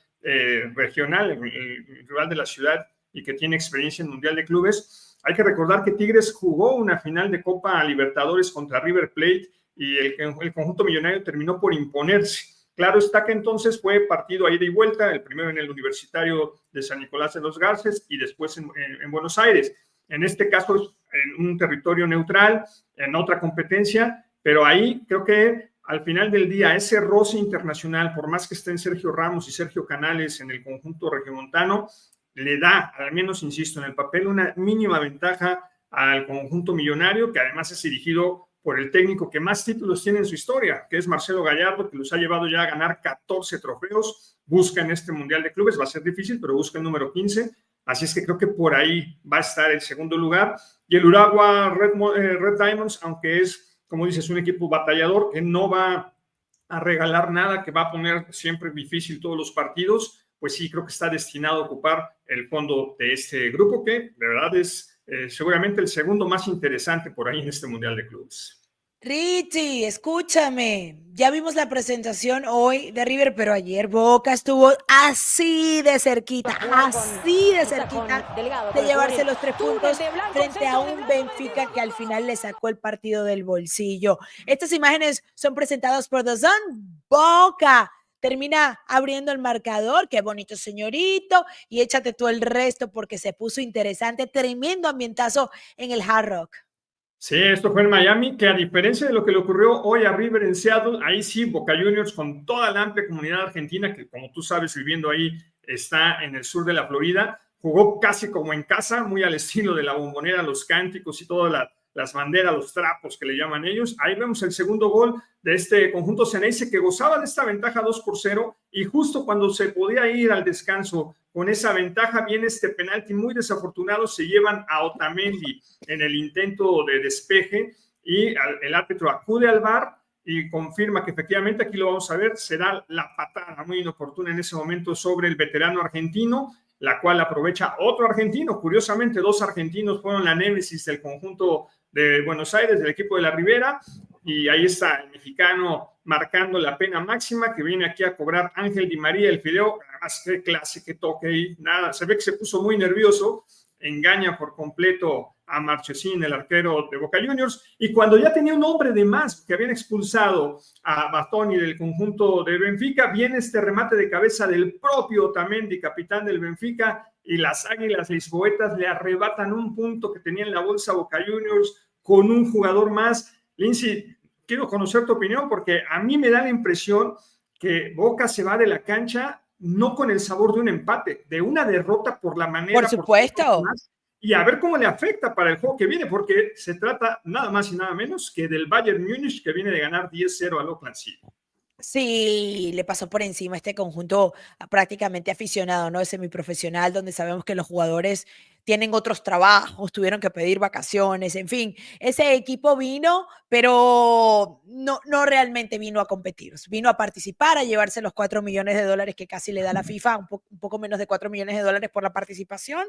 regional, el rival de la ciudad y que tiene experiencia en Mundial de Clubes. Hay que recordar que Tigres jugó una final de Copa Libertadores contra River Plate y el conjunto millonario terminó por imponerse. Claro está que entonces fue partido a ida y vuelta, el primero en el Universitario de San Nicolás de los Garces y después en Buenos Aires. En este caso, en un territorio neutral, en otra competencia, pero ahí creo que al final del día ese roce internacional, por más que estén Sergio Ramos y Sergio Canales en el conjunto regiomontano, le da, al menos insisto, en el papel una mínima ventaja al conjunto millonario, que además es dirigido por el técnico que más títulos tiene en su historia, que es Marcelo Gallardo, que los ha llevado ya a ganar 14 trofeos, busca en este Mundial de Clubes, va a ser difícil, pero busca el número 15, así es que creo que por ahí va a estar el segundo lugar, y el Urawa Red Diamonds, aunque es, como dices, un equipo batallador, que no va a regalar nada, que va a poner siempre difícil todos los partidos, pues sí, creo que está destinado a ocupar el fondo de este grupo, que de verdad es seguramente el segundo más interesante por ahí en este Mundial de Clubes. Richie, escúchame, ya vimos la presentación hoy de River, pero ayer Boca estuvo así de cerquita de llevarse los 3 puntos frente a un Benfica que al final le sacó el partido del bolsillo. Estas imágenes son presentadas por DAZN. Boca termina abriendo el marcador, qué bonito señorito, y échate tú el resto porque se puso interesante, tremendo ambientazo en el Hard Rock. Sí, esto fue en Miami, que a diferencia de lo que le ocurrió hoy a River en Seattle, ahí sí, Boca Juniors con toda la amplia comunidad argentina, que como tú sabes, viviendo ahí, está en el sur de la Florida, jugó casi como en casa, muy al estilo de la Bombonera, los cánticos y todas las banderas, los trapos que le llaman ellos. Ahí vemos el segundo gol de este conjunto Ceneice, que gozaba de esta ventaja 2-0, y justo cuando se podía ir al descanso con esa ventaja, viene este penalti muy desafortunado, se llevan a Otamendi en el intento de despeje, y el árbitro acude al VAR y confirma que efectivamente, aquí lo vamos a ver, será la patada muy inoportuna en ese momento sobre el veterano argentino, la cual aprovecha otro argentino. Curiosamente, 2 argentinos fueron la némesis del conjunto de Buenos Aires, del equipo de la Ribera, y ahí está el mexicano marcando la pena máxima, que viene aquí a cobrar Ángel Di María, el fideo. Además, qué clase, qué toque ahí, nada, se ve que se puso muy nervioso, engaña por completo a Marchesín, el arquero de Boca Juniors, y cuando ya tenía un hombre de más, que habían expulsado a Bastoni del conjunto de Benfica, viene este remate de cabeza del propio Otamendi, capitán del Benfica, y las Águilas Lisboetas le arrebatan un punto que tenía en la bolsa Boca Juniors con un jugador más. Lindsay, quiero conocer tu opinión, porque a mí me da la impresión que Boca se va de la cancha no con el sabor de un empate, de una derrota por la manera. Por supuesto. Y a ver cómo le afecta para el juego que viene, porque se trata nada más y nada menos que del Bayern Múnich, que viene de ganar 10-0 al Auckland City. Sí, le pasó por encima este conjunto prácticamente aficionado, ¿no? Es semiprofesional, donde sabemos que los jugadores tienen otros trabajos, tuvieron que pedir vacaciones, en fin. Ese equipo vino, pero no realmente vino a competir. Vino a participar, a llevarse los $4 millones que casi le da la FIFA, un poco menos de $4 millones por la participación,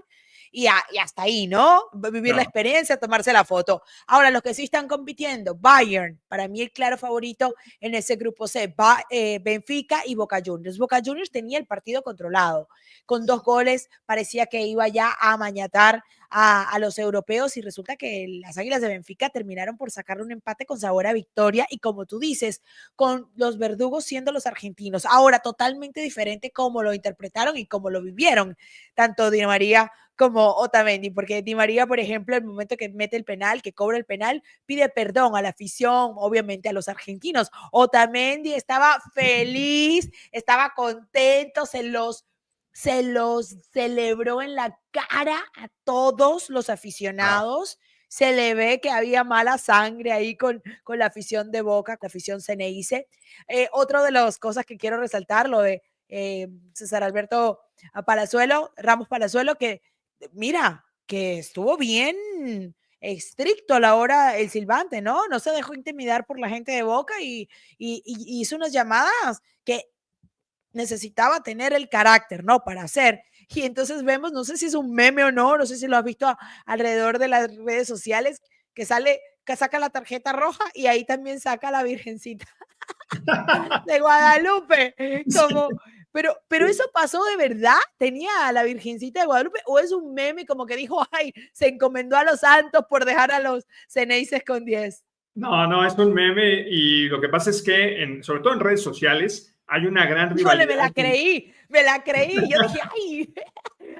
y hasta ahí, ¿no? Vivir la experiencia, tomarse la foto. Ahora, los que sí están compitiendo, Bayern, para mí el claro favorito en ese grupo C, Benfica y Boca Juniors. Boca Juniors tenía el partido controlado, con 2 goles, parecía que iba ya a amañatar a los europeos, y resulta que las Águilas de Benfica terminaron por sacarle un empate con sabor a victoria, y como tú dices, con los verdugos siendo los argentinos. Ahora, totalmente diferente cómo lo interpretaron y cómo lo vivieron, tanto Di María como Otamendi, porque Di María, por ejemplo, el momento que mete el penal, que cobra el penal, pide perdón a la afición, obviamente a los argentinos. Otamendi estaba feliz, estaba contento, se los celebró en la cara a todos los aficionados. Se le ve que había mala sangre ahí con la afición de Boca, con la afición Ceneice. Otra de las cosas que quiero resaltar, lo de César Alberto Ramos Palazuelo, que mira, que estuvo bien estricto a la hora el silbante, ¿no? No se dejó intimidar por la gente de Boca y hizo unas llamadas que necesitaba tener el carácter, ¿no? Para hacer. Y entonces vemos, no sé si es un meme o no, no sé si lo has visto alrededor de las redes sociales, que saca la tarjeta roja y ahí también saca la Virgencita de Guadalupe. Pero eso pasó de verdad, tenía a la Virgencita de Guadalupe, o es un meme como que dijo, ay, se encomendó a los santos por dejar a los Ceneices con 10. No, es un meme y lo que pasa es que, sobre todo en redes sociales, hay una gran rivalidad. Me la creí. Yo dije, ay.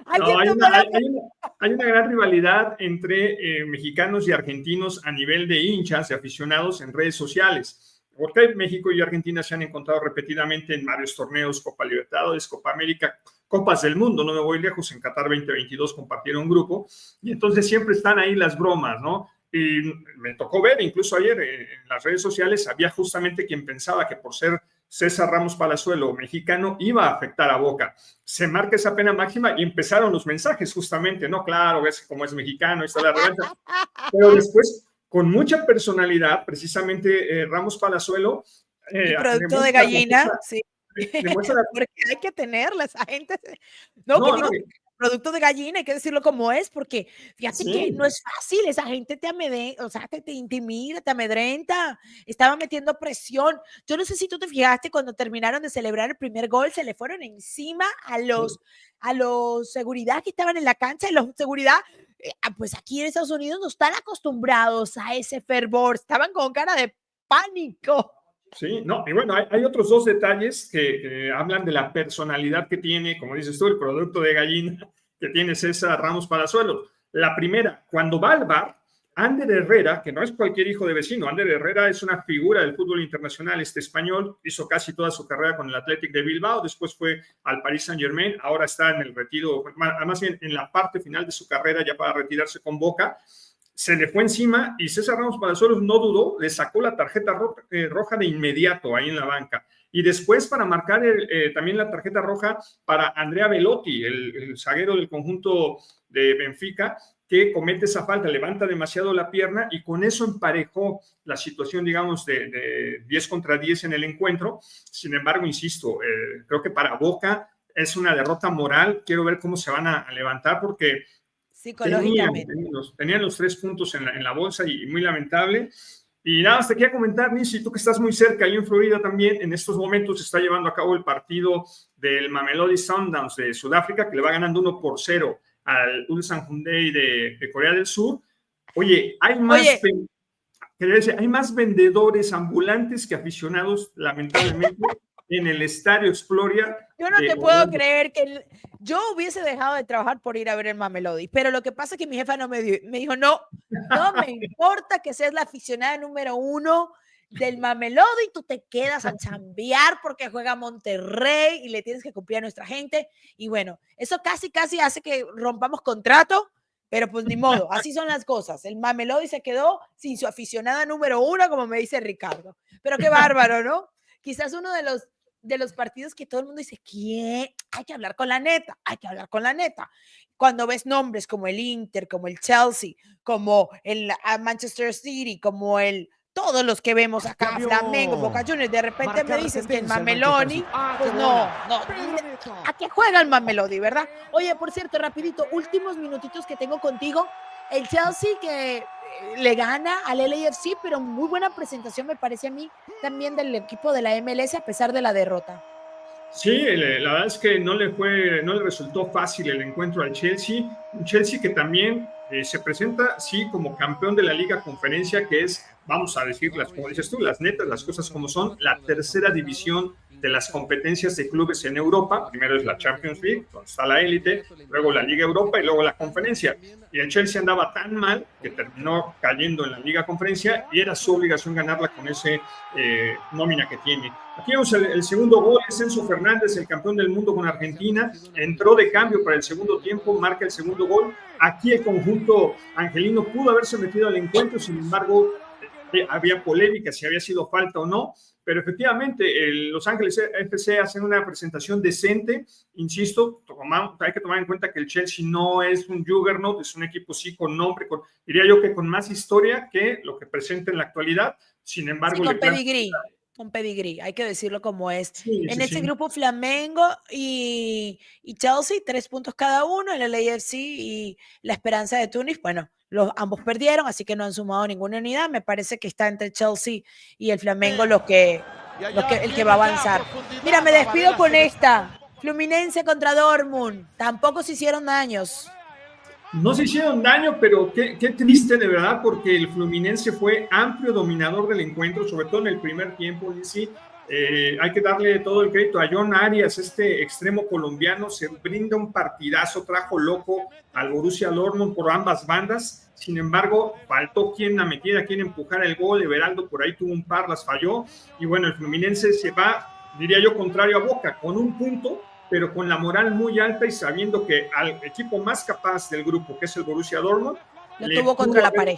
Hay una gran rivalidad entre mexicanos y argentinos a nivel de hinchas y aficionados en redes sociales. Porque México y Argentina se han encontrado repetidamente en varios torneos, Copa Libertadores, Copa América, Copas del Mundo, no me voy lejos, en Qatar 2022 compartieron un grupo, y entonces siempre están ahí las bromas, ¿no? Y me tocó ver, incluso ayer en las redes sociales, había justamente quien pensaba que por ser César Ramos Palazuelo, mexicano, iba a afectar a Boca. Se marca esa pena máxima y empezaron los mensajes justamente, ¿no? Claro, es como es mexicano, está la revancha. Pero después, con mucha personalidad, precisamente Ramos Palazuelo... producto de gallina, sí. Porque hay que tenerla, esa gente. Producto de gallina, hay que decirlo como es, porque fíjate que no es fácil, esa gente te amedrenta, o sea, te intimida, te amedrenta, estaba metiendo presión. Yo no sé si tú te fijaste cuando terminaron de celebrar el primer gol, se le fueron encima a los seguridad que estaban en la cancha, y los seguridad, pues aquí en Estados Unidos no están acostumbrados a ese fervor, estaban con cara de pánico. Sí, no, y bueno, hay otros dos detalles que hablan de la personalidad que tiene, como dices tú, el producto de gallina que tiene César Ramos Palazuelo. La primera, cuando va al bar, Ander Herrera, que no es cualquier hijo de vecino, Ander Herrera es una figura del fútbol internacional, español, hizo casi toda su carrera con el Athletic de Bilbao, después fue al Paris Saint-Germain, ahora está en el retiro, más bien en la parte final de su carrera ya para retirarse con Boca. Se le fue encima y César Ramos Palazuelos no dudó, le sacó la tarjeta roja de inmediato ahí en la banca. Y después para marcar también la tarjeta roja para Andrea Belotti, el zaguero del conjunto de Benfica, que comete esa falta, levanta demasiado la pierna y con eso emparejó la situación, digamos, de 10 contra 10 en el encuentro. Sin embargo, insisto, creo que para Boca es una derrota moral. Quiero ver cómo se van a levantar porque... Psicológicamente. Tenían los 3 puntos en la bolsa y muy lamentable. Y nada, te quería comentar, Nisi, tú que estás muy cerca, ahí en Florida también, en estos momentos se está llevando a cabo el partido del Mamelodi Sundowns de Sudáfrica, que le va ganando 1-0 al Ulsan Hyundai de Corea del Sur. Oye, hay más vendedores ambulantes que aficionados, lamentablemente, en el Estadio Exploria. Yo no te puedo creer que yo hubiese dejado de trabajar por ir a ver el Mamelodi, pero lo que pasa es que mi jefa me dijo, no me importa que seas la aficionada número 1 del Mamelodi, tú te quedas a chambear porque juega Monterrey y le tienes que cumplir a nuestra gente. Y bueno, eso casi hace que rompamos contrato, pero pues ni modo, así son las cosas. El Mamelodi se quedó sin su aficionada número 1, como me dice Ricardo. Pero qué bárbaro, ¿no? Quizás uno de los partidos que todo el mundo dice, ¿qué? Hay que hablar con la neta, Cuando ves nombres como el Inter, como el Chelsea, como el Manchester City, como todos los que vemos acá, Flamengo, Boca Juniors, de repente me dices que el Mamelodi, pues no, ¿a qué juega el Mamelodi, verdad? Oye, por cierto, rapidito, últimos minutitos que tengo contigo, el Chelsea que le gana al LAFC, pero muy buena presentación me parece a mí también del equipo de la MLS a pesar de la derrota. Sí, la verdad es que no le resultó fácil el encuentro al Chelsea, un Chelsea que también se presenta, sí, como campeón de la Liga Conferencia, que es, vamos a decirlas, como dices tú, las netas, las cosas como son, la tercera división de las competencias de clubes en Europa. Primero es la Champions League, donde está la élite, luego la Liga Europa y luego la Conferencia. Y el Chelsea andaba tan mal que terminó cayendo en la Liga Conferencia y era su obligación ganarla con ese nómina que tiene. Aquí vemos el segundo gol, es Enzo Fernández, el campeón del mundo con Argentina, entró de cambio para el segundo tiempo, marca el segundo gol. Aquí el conjunto angelino pudo haberse metido al encuentro, sin embargo, había polémica si había sido falta o no, pero efectivamente el Los Ángeles FC hacen una presentación decente, insisto, hay que tomar en cuenta que el Chelsea no es un juggernaut, es un equipo sí con nombre, diría yo que con más historia que lo que presenta en la actualidad, sin embargo... Sí, con pedigrí, hay que decirlo como es. Sí, en ese grupo Flamengo y Chelsea, 3 puntos cada uno, el LAFC y la Esperanza de Túnez, bueno, ambos perdieron, así que no han sumado ninguna unidad. Me parece que está entre Chelsea y el Flamengo el que va a avanzar. Mira, me despido con esta. Fluminense contra Dortmund. Tampoco se hicieron daños. No se hicieron daño, pero qué triste de verdad, porque el Fluminense fue amplio dominador del encuentro, sobre todo en el primer tiempo. Sí, hay que darle todo el crédito a John Arias, este extremo colombiano, se brinda un partidazo, trajo loco al Borussia Dortmund por ambas bandas. Sin embargo, faltó quien la metiera, quien empujara el gol. Everaldo por ahí tuvo un par, las falló. Y bueno, el Fluminense se va, diría yo, contrario a Boca, con un punto, pero con la moral muy alta y sabiendo que al equipo más capaz del grupo, que es el Borussia Dortmund, lo tuvo contra la pared.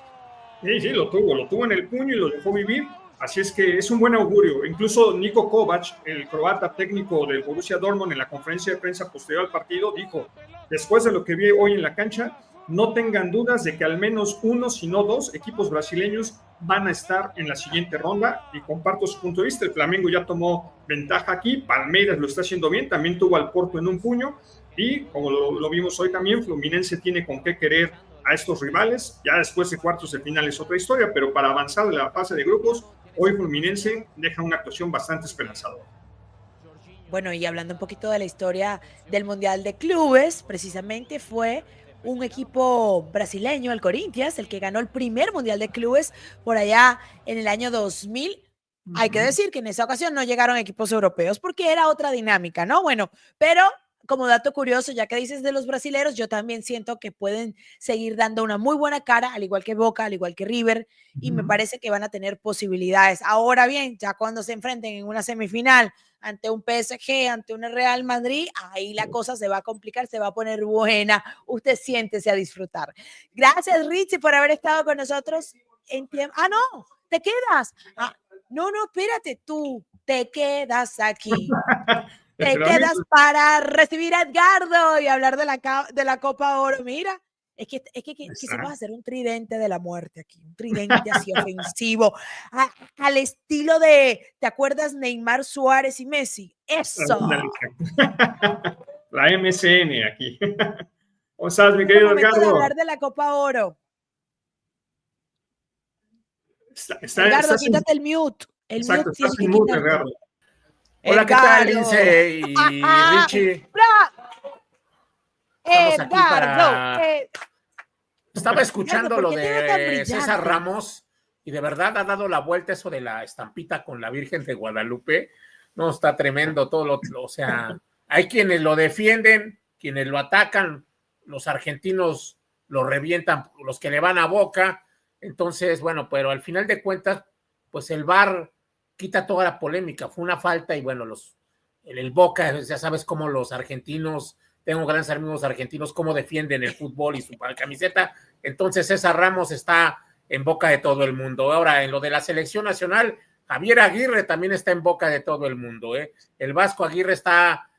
Sí, lo tuvo en el puño y lo dejó vivir. Así es que es un buen augurio. Incluso Niko Kovac, el croata técnico del Borussia Dortmund, en la conferencia de prensa posterior al partido, dijo: después de lo que vi hoy en la cancha, no tengan dudas de que al menos uno, si no dos, equipos brasileños van a estar en la siguiente ronda, y comparto su punto de vista. El Flamengo ya tomó ventaja aquí, Palmeiras lo está haciendo bien, también tuvo al Porto en un puño, y como lo vimos hoy también, Fluminense tiene con qué querer a estos rivales. Ya después de cuartos de final es otra historia, pero para avanzar de la fase de grupos, hoy Fluminense deja una actuación bastante esperanzadora. Bueno, y hablando un poquito de la historia del Mundial de Clubes, precisamente fue un equipo brasileño, el Corinthians, el que ganó el primer Mundial de Clubes por allá en el año 2000. Hay que decir que en esa ocasión no llegaron equipos europeos porque era otra dinámica, ¿no? Bueno, pero como dato curioso, ya que dices de los brasileros, yo también siento que pueden seguir dando una muy buena cara, al igual que Boca, al igual que River, y me parece que van a tener posibilidades. Ahora bien, ya cuando se enfrenten en una semifinal ante un PSG, ante un Real Madrid, ahí la cosa se va a complicar, se va a poner buena. Usted siéntese a disfrutar. Gracias, Richie, por haber estado con nosotros en tiempo. Ah, no, te quedas. No, espérate, tú te quedas aquí. Te quedas para recibir a Edgardo y hablar de la Copa Oro. Mira, es que quisimos hacer un tridente de la muerte aquí, un tridente así ofensivo, al estilo de, ¿te acuerdas Neymar, Suárez y Messi? Eso. La MCN aquí. ¿Cómo estás, mi querido Edgardo? De hablar de la Copa Oro. Edgardo, quítate el mute. Exacto, estás en mute, Edgardo. Hola, ¿qué tal, Lince y Richie? Estamos aquí para... Estaba escuchando lo de César Ramos y de verdad ha dado la vuelta eso de la estampita con la Virgen de Guadalupe. No, está tremendo todo o sea, hay quienes lo defienden, quienes lo atacan, los argentinos lo revientan, los que le van a Boca. Entonces, bueno, pero al final de cuentas, pues el VAR quita toda la polémica, fue una falta y bueno, el Boca, ya sabes cómo los argentinos, tengo grandes amigos argentinos, cómo defienden el fútbol y su camiseta. Entonces César Ramos está en boca de todo el mundo. Ahora, en lo de la selección nacional, Javier Aguirre también está en boca de todo el mundo. El Vasco Aguirre está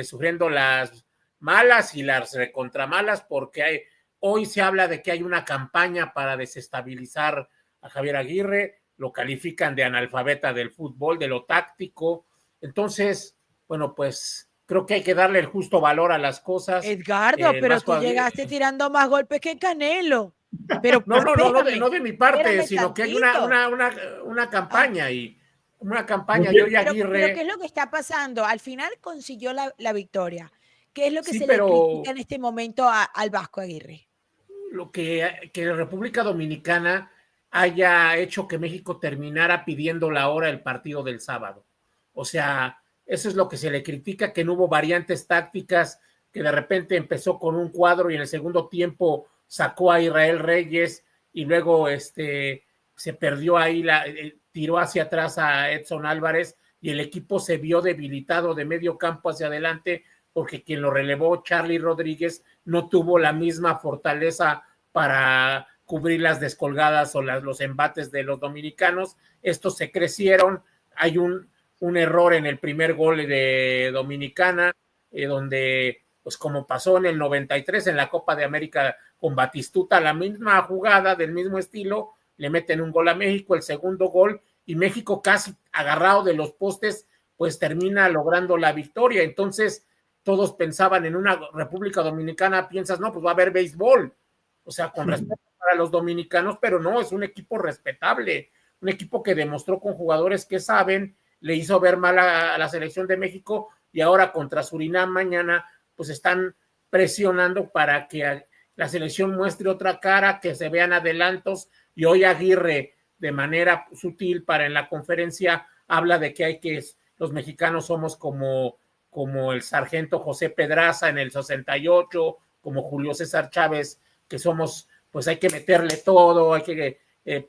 sufriendo las malas y las recontramalas porque hoy se habla de que hay una campaña para desestabilizar a Javier Aguirre, lo califican de analfabeta del fútbol, de lo táctico. Entonces, bueno, pues creo que hay que darle el justo valor a las cosas. Edgardo, pero tú llegaste tirando más golpes que Canelo. Pero no de mi parte, sino que hay una campaña y una campaña. Yo y Aguirre. Pero ¿qué es lo que está pasando? Al final consiguió la victoria. ¿Qué es lo que se le critica en este momento al Vasco Aguirre? Lo que la República Dominicana haya hecho que México terminara pidiendo la hora del partido del sábado. O sea, eso es lo que se le critica, que no hubo variantes tácticas, que de repente empezó con un cuadro y en el segundo tiempo sacó a Israel Reyes y luego se perdió ahí, tiró hacia atrás a Edson Álvarez y el equipo se vio debilitado de medio campo hacia adelante porque quien lo relevó, Charlie Rodríguez, no tuvo la misma fortaleza para cubrir las descolgadas o los embates de los dominicanos. Estos se crecieron. Hay un error en el primer gol de Dominicana, donde, pues como pasó en el 93 en la Copa de América con Batistuta, la misma jugada del mismo estilo, le meten un gol a México, el segundo gol, y México casi agarrado de los postes, pues termina logrando la victoria. Entonces todos pensaban en una República Dominicana, piensas, no, pues va a haber béisbol, o sea, con respeto para los dominicanos, pero no, es un equipo respetable, un equipo que demostró con jugadores que saben, le hizo ver mal a la selección de México, y ahora contra Surinam mañana, pues están presionando para que la selección muestre otra cara, que se vean adelantos, y hoy Aguirre, de manera sutil para en la conferencia, habla de que los mexicanos somos como el sargento José Pedraza en el 68, como Julio César Chávez, que somos, pues hay que meterle todo, hay que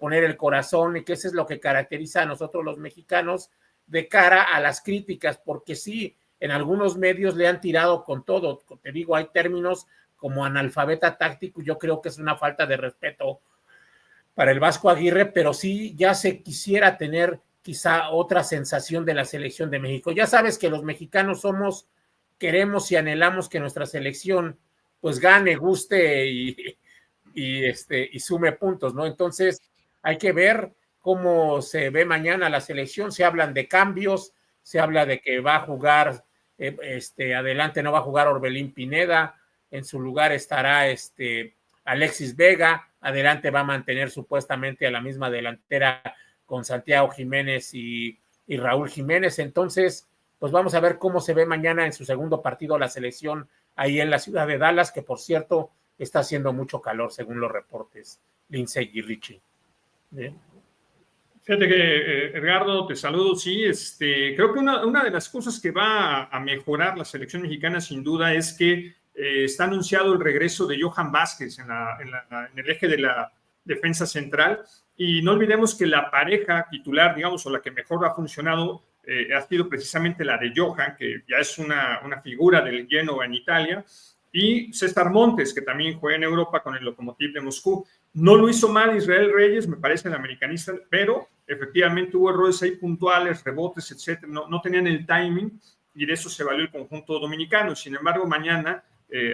poner el corazón, y que eso es lo que caracteriza a nosotros los mexicanos de cara a las críticas, porque sí, en algunos medios le han tirado con todo. Te digo, hay términos como analfabeta táctico, yo creo que es una falta de respeto para el Vasco Aguirre, pero sí ya se quisiera tener quizá otra sensación de la selección de México. Ya sabes que los mexicanos queremos y anhelamos que nuestra selección pues gane, guste y sume puntos, ¿no? Entonces hay que ver cómo se ve mañana la selección. Se hablan de cambios, se habla de que va a jugar adelante, no va a jugar Orbelín Pineda, en su lugar estará Alexis Vega, adelante va a mantener supuestamente a la misma delantera con Santiago Jiménez y Raúl Jiménez. Entonces, pues vamos a ver cómo se ve mañana en su segundo partido la selección ahí en la ciudad de Dallas, que por cierto está haciendo mucho calor según los reportes, Lindsay y Richie. Bien. Fíjate que, Edgardo, te saludo. Sí, creo que una de las cosas que va a mejorar la selección mexicana sin duda es que está anunciado el regreso de Johan Vázquez en el eje de la defensa central, y no olvidemos que la pareja titular, digamos, o la que mejor ha funcionado ha sido precisamente la de Johan, que ya es una figura del Genoa en Italia, y César Montes, que también juega en Europa con el Lokomotiv de Moscú. No lo hizo mal Israel Reyes, me parece, el americanista, pero efectivamente hubo errores ahí puntuales, rebotes, etcétera. No tenían el timing, y de eso se valió el conjunto dominicano. Sin embargo, mañana,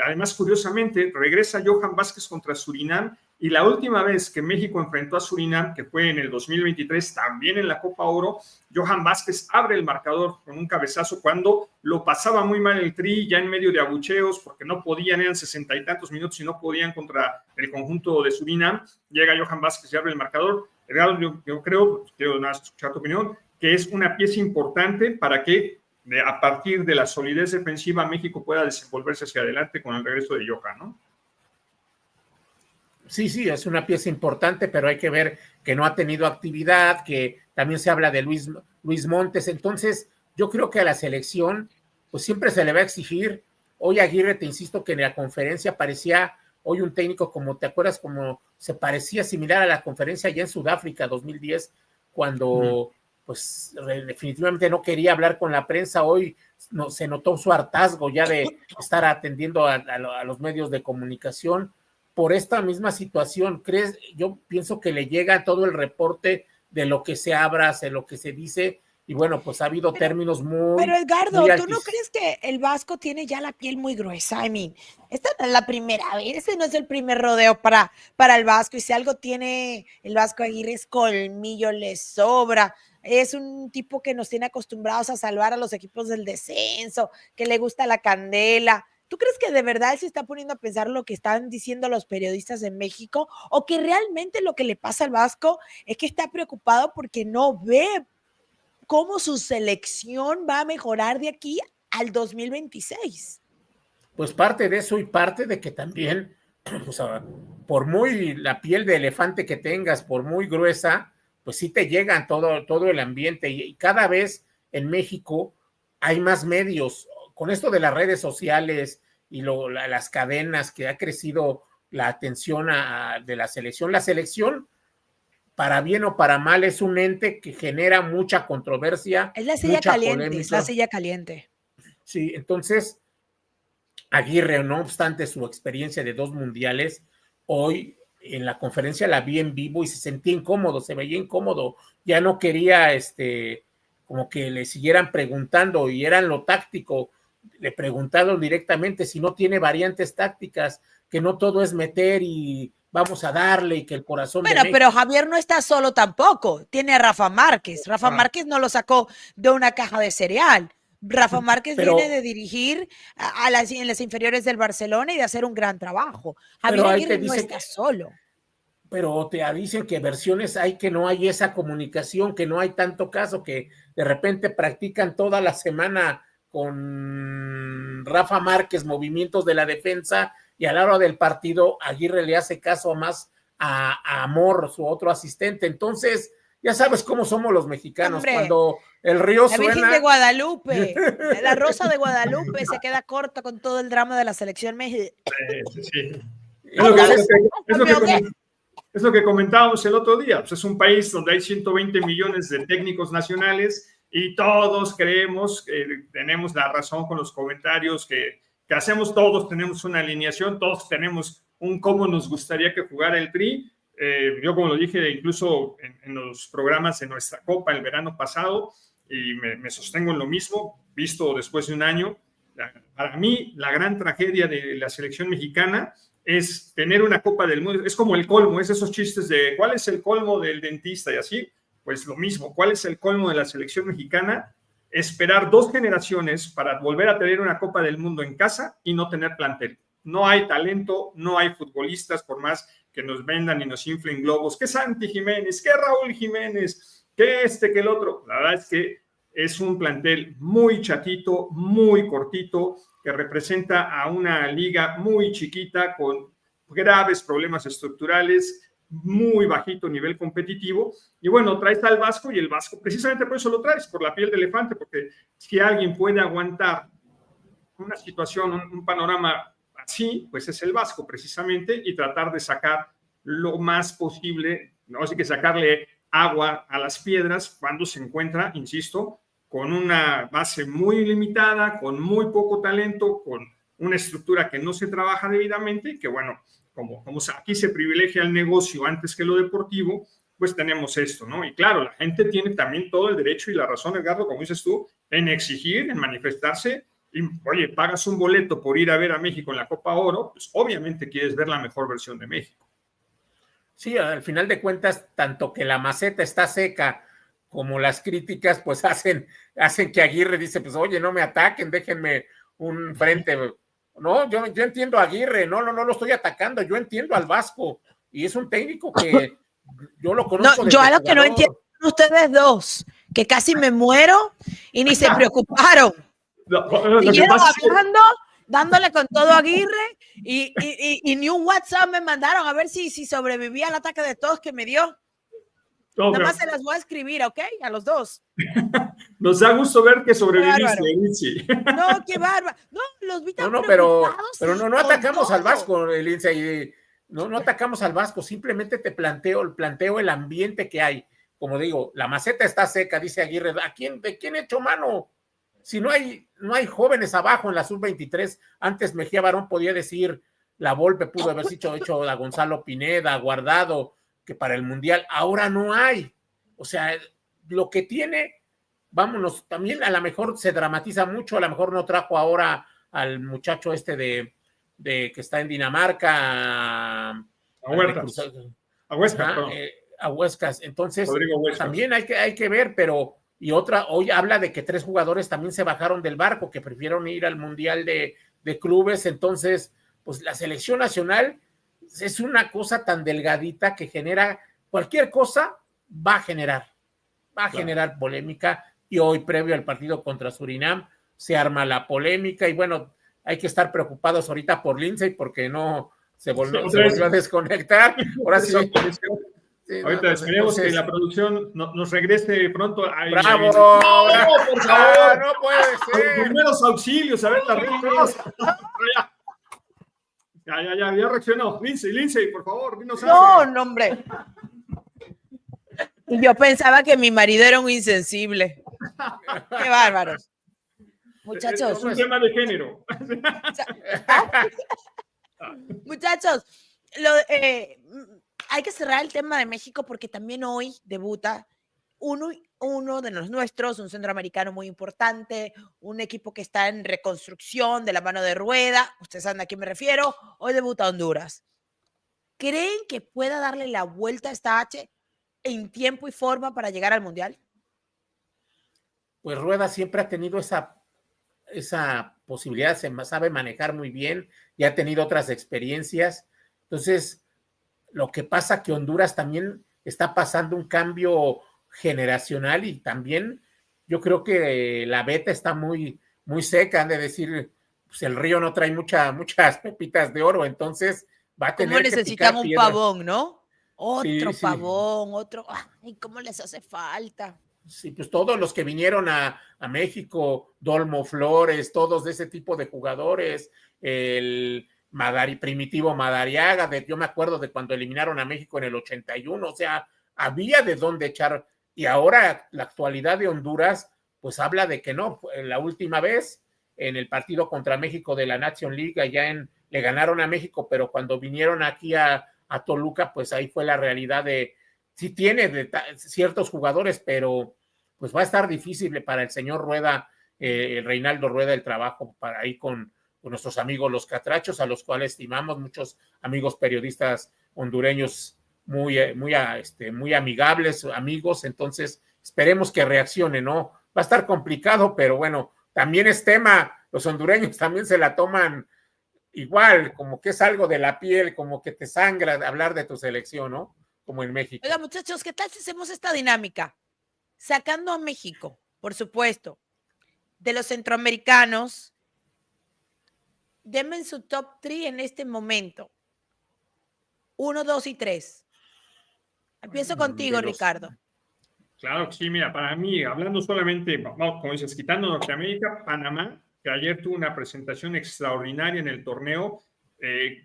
además, curiosamente, regresa Johan Vázquez contra Surinam, y la última vez que México enfrentó a Surinam, que fue en el 2023, también en la Copa Oro, Johan Vázquez abre el marcador con un cabezazo cuando lo pasaba muy mal el Tri, ya en medio de abucheos, porque no podían, eran 60 y tantos minutos y no podían contra el conjunto de Surinam. Llega Johan Vázquez y abre el marcador. Yo creo, quiero escuchar tu opinión, que es una pieza importante para que a partir de la solidez defensiva México pueda desenvolverse hacia adelante con el regreso de Johan, ¿no? Sí, es una pieza importante, pero hay que ver que no ha tenido actividad, que también se habla de Luis Montes. Entonces, yo creo que a la selección, pues siempre se le va a exigir. Hoy Aguirre, te insisto que en la conferencia parecía hoy un técnico, como te acuerdas, como se parecía similar a la conferencia allá en Sudáfrica 2010, cuando pues definitivamente no quería hablar con la prensa. Hoy se notó su hartazgo ya de estar atendiendo a los medios de comunicación por esta misma situación. Yo pienso que le llega todo el reporte de lo que se habla, de lo que se dice, y bueno, pues ha habido términos muy... Pero Edgardo, ¿tú no crees que el Vasco tiene ya la piel muy gruesa? Esta no es la primera vez, este no es el primer rodeo para el Vasco, y si algo tiene el Vasco Aguirre es colmillo, le sobra. Es un tipo que nos tiene acostumbrados a salvar a los equipos del descenso, que le gusta la candela. ¿Tú crees que de verdad él se está poniendo a pensar lo que están diciendo los periodistas en México, o que realmente lo que le pasa al Vasco es que está preocupado porque no ve cómo su selección va a mejorar de aquí al 2026? Pues parte de eso, y parte de que también, o sea, por muy la piel de elefante que tengas, por muy gruesa, pues sí te llegan todo el ambiente, y cada vez en México hay más medios. Con esto de las redes sociales y las cadenas, que ha crecido la atención de la selección. La selección, para bien o para mal, es un ente que genera mucha controversia. Es la silla caliente, es la silla caliente. Sí, entonces Aguirre, no obstante su experiencia de 2 mundiales, hoy en la conferencia la vi en vivo y se sentía incómodo, se veía incómodo, ya no quería como que le siguieran preguntando y eran lo táctico, le preguntaron directamente si no tiene variantes tácticas, que no todo es meter y vamos a darle y que el corazón bueno, pero Javier no está solo tampoco, tiene a Rafa Márquez. Rafa Márquez no lo sacó de una caja de cereal. Rafa Márquez viene de dirigir en las inferiores del Barcelona y de hacer un gran trabajo. Javier Aguirre no está solo. Pero te dicen que versiones hay que no hay esa comunicación, que no hay tanto caso, que de repente practican toda la semana con Rafa Márquez movimientos de la defensa y a la hora del partido Aguirre le hace caso más a Amor, su otro asistente. Entonces, ya sabes cómo somos los mexicanos. Hombre, cuando el río suena... La Virgen de Guadalupe, la Rosa de Guadalupe se queda corta con todo el drama de la selección mexicana. Sí. Es lo que comentábamos el otro día. Pues es un país donde hay 120 millones de técnicos nacionales y todos creemos que tenemos la razón con los comentarios que hacemos, todos tenemos una alineación, todos tenemos un cómo nos gustaría que jugara el Tri. Yo, como lo dije, incluso en los programas de nuestra Copa el verano pasado, y me sostengo en lo mismo, visto después de un año, para mí la gran tragedia de la selección mexicana es tener una Copa del Mundo, es como el colmo, es esos chistes de ¿cuál es el colmo del dentista? Y así, pues lo mismo, ¿cuál es el colmo de la selección mexicana? Esperar 2 generaciones para volver a tener una Copa del Mundo en casa y no tener plantel. No hay talento, no hay futbolistas, por más que nos vendan y nos inflen globos, que Santi Jiménez, que Raúl Jiménez, que que el otro. La verdad es que es un plantel muy chatito, muy cortito, que representa a una liga muy chiquita con graves problemas estructurales, muy bajito nivel competitivo, y bueno, traes al Vasco, y el Vasco precisamente por eso lo traes, por la piel de elefante, porque si alguien puede aguantar una situación, un panorama así, pues es el Vasco precisamente, y tratar de sacar lo más posible, no así que sacarle agua a las piedras cuando se encuentra, insisto, con una base muy limitada, con muy poco talento, con una estructura que no se trabaja debidamente, y que bueno, como aquí se privilegia el negocio antes que lo deportivo, pues tenemos esto, ¿no? Y claro, la gente tiene también todo el derecho y la razón, Edgardo, como dices tú, en exigir, en manifestarse. Y, oye, pagas un boleto por ir a ver a México en la Copa Oro, pues obviamente quieres ver la mejor versión de México. Sí, al final de cuentas, tanto que la maceta está seca como las críticas, pues hacen que Aguirre dice, pues oye, no me ataquen, déjenme un frente. No, yo entiendo a Aguirre, no lo estoy atacando, yo entiendo al Vasco, y es un técnico que yo lo conozco. No, yo a lo que no entiendo son ustedes dos, que casi me muero y ni se preocuparon. Siguieron hablando, dándole con todo a Aguirre y ni un WhatsApp me mandaron a ver si sobrevivía al ataque de todos que me dio. No, nada más se las voy a escribir, ¿ok? A los dos. Nos da gusto ver que sobreviviste, Lindsay. No, qué bárbaro. No, los vi tan pero no atacamos al Vasco, Lindsay. No atacamos al Vasco, simplemente te planteo el ambiente que hay. Como digo, la maceta está seca, dice Aguirre. ¿De quién echó mano? Si no hay jóvenes abajo en la sub-23, antes Mejía Barón podía decir, la Volpe pudo haber hecho a Gonzalo Pineda, Guardado, que para el Mundial, ahora no hay. O sea, lo que tiene, vámonos, también a lo mejor se dramatiza mucho, a lo mejor no trajo ahora al muchacho de que está en Dinamarca, a Huescas. Entonces, también hay que ver, pero... Y hoy habla de que 3 jugadores también se bajaron del barco, que prefirieron ir al Mundial de Clubes. Entonces, pues la selección nacional es una cosa tan delgadita que genera cualquier cosa, va a generar polémica. Y hoy, previo al partido contra Surinam, se arma la polémica. Y bueno, hay que estar preocupados ahorita por Lindsay porque no se volvió a desconectar. Ahora sí. Sí, ahorita esperemos que la producción nos regrese pronto. ¡Bravo! ¡No, por favor! ¡No puede ser! Los primeros auxilios, a ver las reglas. Ya reaccionó. Lindsay, por favor, dinos algo. No, hombre. Y yo pensaba que mi marido era un insensible. ¡Qué bárbaros! Muchachos. Es un tema de género. Muchachos, hay que cerrar el tema de México porque también hoy debuta uno de los nuestros, un centroamericano muy importante, un equipo que está en reconstrucción de la mano de Rueda. Ustedes saben a quién me refiero. Hoy debuta Honduras. ¿Creen que pueda darle la vuelta a esta H en tiempo y forma para llegar al Mundial? Pues Rueda siempre ha tenido esa posibilidad, se sabe manejar muy bien, y ha tenido otras experiencias. Entonces, lo que pasa que Honduras también está pasando un cambio generacional, y también yo creo que la beta está muy, muy seca, han de decir, pues el río no trae muchas pepitas de oro, entonces va a tener que necesitan un piedra. pavón, ¿no? Otro Sí. pavón, otro, ay, ¿cómo les hace falta? Sí, pues todos los que vinieron a México, Dolmo Flores, todos de ese tipo de jugadores, el Primitivo Madariaga, yo me acuerdo de cuando eliminaron a México en el 81, o sea, había de dónde echar, y ahora la actualidad de Honduras, pues habla de que no, la última vez en el partido contra México de la Nation League, le ganaron a México, pero cuando vinieron aquí a Toluca, pues ahí fue la realidad de, sí tiene ciertos jugadores, pero pues va a estar difícil para el señor Rueda, Reinaldo Rueda, el trabajo para ir con nuestros amigos los catrachos, a los cuales estimamos, muchos amigos periodistas hondureños muy amigables, amigos, entonces esperemos que reaccione, ¿no? Va a estar complicado, pero bueno, también es tema, los hondureños también se la toman igual, como que es algo de la piel, como que te sangra hablar de tu selección, ¿no? Como en México. Oiga, muchachos, ¿qué tal si hacemos esta dinámica? Sacando a México, por supuesto, de los centroamericanos, denme en su top 3 en este momento. 1, 2 y 3. Empiezo contigo, Ricardo. Claro que sí, mira, para mí, hablando solamente, como dices, quitando Norteamérica, Panamá, que ayer tuvo una presentación extraordinaria en el torneo.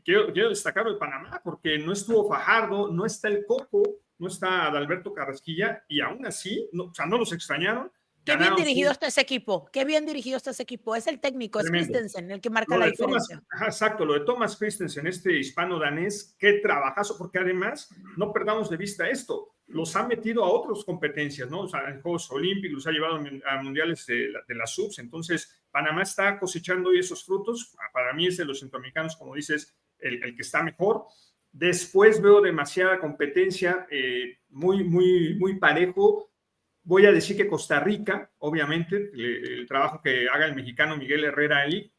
Quiero destacarlo de Panamá porque no estuvo Fajardo, no está el Coco, no está Adalberto Carrasquilla, y aún así, no los extrañaron. Qué bien dirigido está ese equipo, qué bien dirigido está ese equipo. Es el técnico, es Christensen el que marca la diferencia. Exacto, lo de Thomas Christensen, este hispano-danés, qué trabajazo, porque además, no perdamos de vista esto, los ha metido a otras competencias, ¿no? O sea, en Juegos Olímpicos, los ha llevado a mundiales de las subs, entonces Panamá está cosechando hoy esos frutos. Para mí es de los centroamericanos, como dices, el que está mejor. Después veo demasiada competencia, muy parejo. Voy a decir que Costa Rica, obviamente, el trabajo que haga el mexicano Miguel Herrera ahí,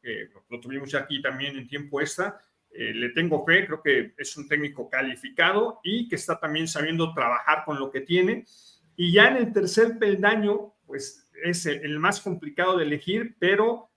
lo tuvimos ya aquí también en tiempo extra, le tengo fe, creo que es un técnico calificado y que está también sabiendo trabajar con lo que tiene. Y ya en el tercer peldaño, pues es el más complicado de elegir, pero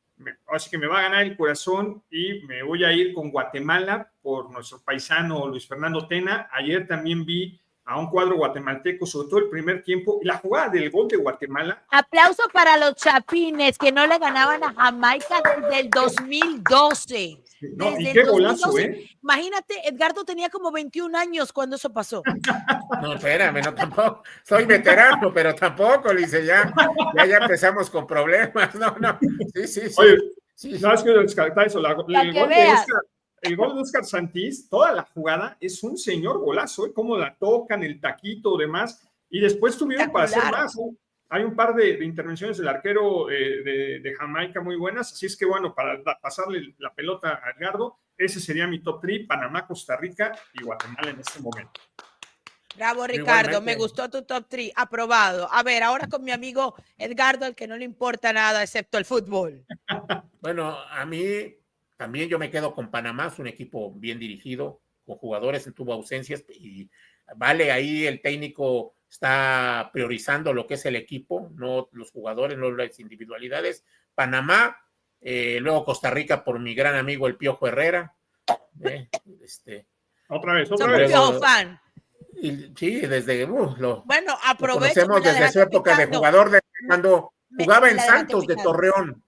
así que me va a ganar el corazón y me voy a ir con Guatemala por nuestro paisano Luis Fernando Tena. Ayer también vi a un cuadro guatemalteco, sobre todo el primer tiempo, y la jugada del gol de Guatemala. Aplauso para los chapines que no le ganaban a Jamaica desde el 2012. No, desde y qué golazo, Imagínate, Edgardo tenía como 21 años cuando eso pasó. No, espérame, no tampoco. Soy veterano, pero tampoco, Lice, ya empezamos con problemas. No. Sí. Oye, sí. No es que descartar eso. El gol de Oscar Santís, toda la jugada es un señor golazo, cómo la tocan, el taquito, demás, y después tuvieron para hacer más. Hay un par de intervenciones del arquero de Jamaica muy buenas, así es que bueno, para pasarle la pelota a Edgardo, ese sería mi top 3, Panamá, Costa Rica y Guatemala en este momento. Bravo, Ricardo, me gustó tu top 3, aprobado. A ver, ahora con mi amigo Edgardo, al que no le importa nada excepto el fútbol. Bueno, a mí también yo me quedo con Panamá, es un equipo bien dirigido, con jugadores, tuvo ausencias y vale, ahí el técnico está priorizando lo que es el equipo, no los jugadores, no las individualidades. Panamá, luego Costa Rica por mi gran amigo el Piojo Herrera. Otra vez. Piojo fan. Sí, desde bueno, aprovecho. Lo conocemos desde su época de jugador, cuando jugaba en Santos de Torreón.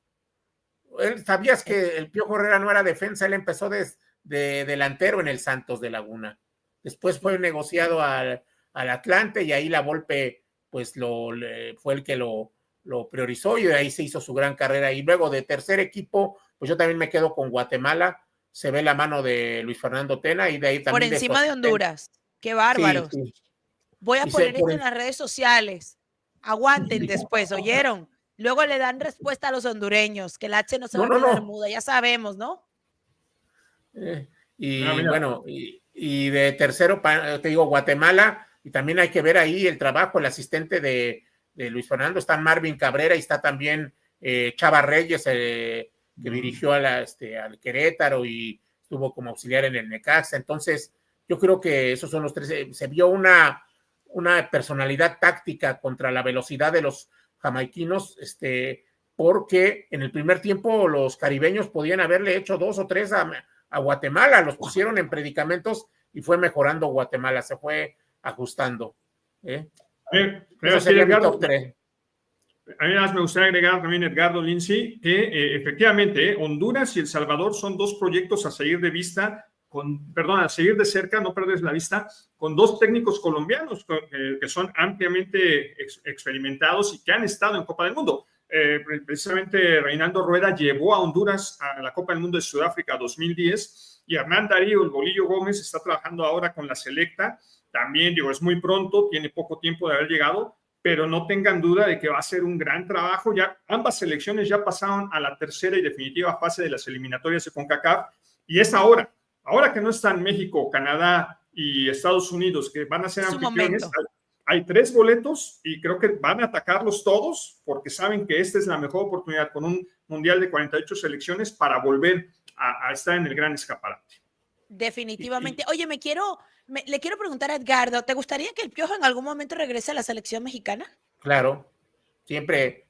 ¿Sabías que el Piojo Herrera no era defensa? Él empezó de delantero en el Santos de Laguna. Después fue negociado al Atlante y ahí la Volpe pues fue el que lo priorizó y de ahí se hizo su gran carrera. Y luego de tercer equipo, pues yo también me quedo con Guatemala. Se ve la mano de Luis Fernando Tena y de ahí también. Por encima de Honduras. Qué bárbaros. Sí, sí. Voy a Y poner esto en las redes sociales. Aguanten después, ¿oyeron? Luego le dan respuesta a los hondureños, que el H no se va a quedar muda, ya sabemos, ¿no? Bueno, y de tercero, te digo, Guatemala, y también hay que ver ahí el trabajo, el asistente de Luis Fernando, está Marvin Cabrera y está también Chava Reyes, que dirigió al Querétaro y estuvo como auxiliar en el Necaxa. Entonces, yo creo que esos son los tres. Se vio una personalidad táctica contra la velocidad de los jamaiquinos, porque en el primer tiempo los caribeños podían haberle hecho 2 o 3 a Guatemala, los pusieron en predicamentos y fue mejorando Guatemala, se fue ajustando. Eso sería mi top 3. A mí más me gustaría agregar también, Edgardo, Lindsay, que efectivamente Honduras y El Salvador son 2 proyectos a seguir de vista, a seguir de cerca, no perder la vista, con 2 técnicos colombianos que son ampliamente experimentados y que han estado en Copa del Mundo. Precisamente Reinaldo Rueda llevó a Honduras a la Copa del Mundo de Sudáfrica 2010 y Hernán Darío, el Bolillo Gómez, está trabajando ahora con la Selecta. También, es muy pronto, tiene poco tiempo de haber llegado, pero no tengan duda de que va a ser un gran trabajo. Ya ambas selecciones ya pasaron a la tercera y definitiva fase de las eliminatorias de CONCACAF y es ahora que no están México, Canadá y Estados Unidos, que van a ser anfitriones. Hay 3 boletos y creo que van a atacarlos todos porque saben que esta es la mejor oportunidad con un mundial de 48 selecciones para volver a estar en el gran escaparate. Definitivamente. Oye, le quiero preguntar a Edgardo, ¿te gustaría que el Piojo en algún momento regrese a la selección mexicana? Claro, siempre.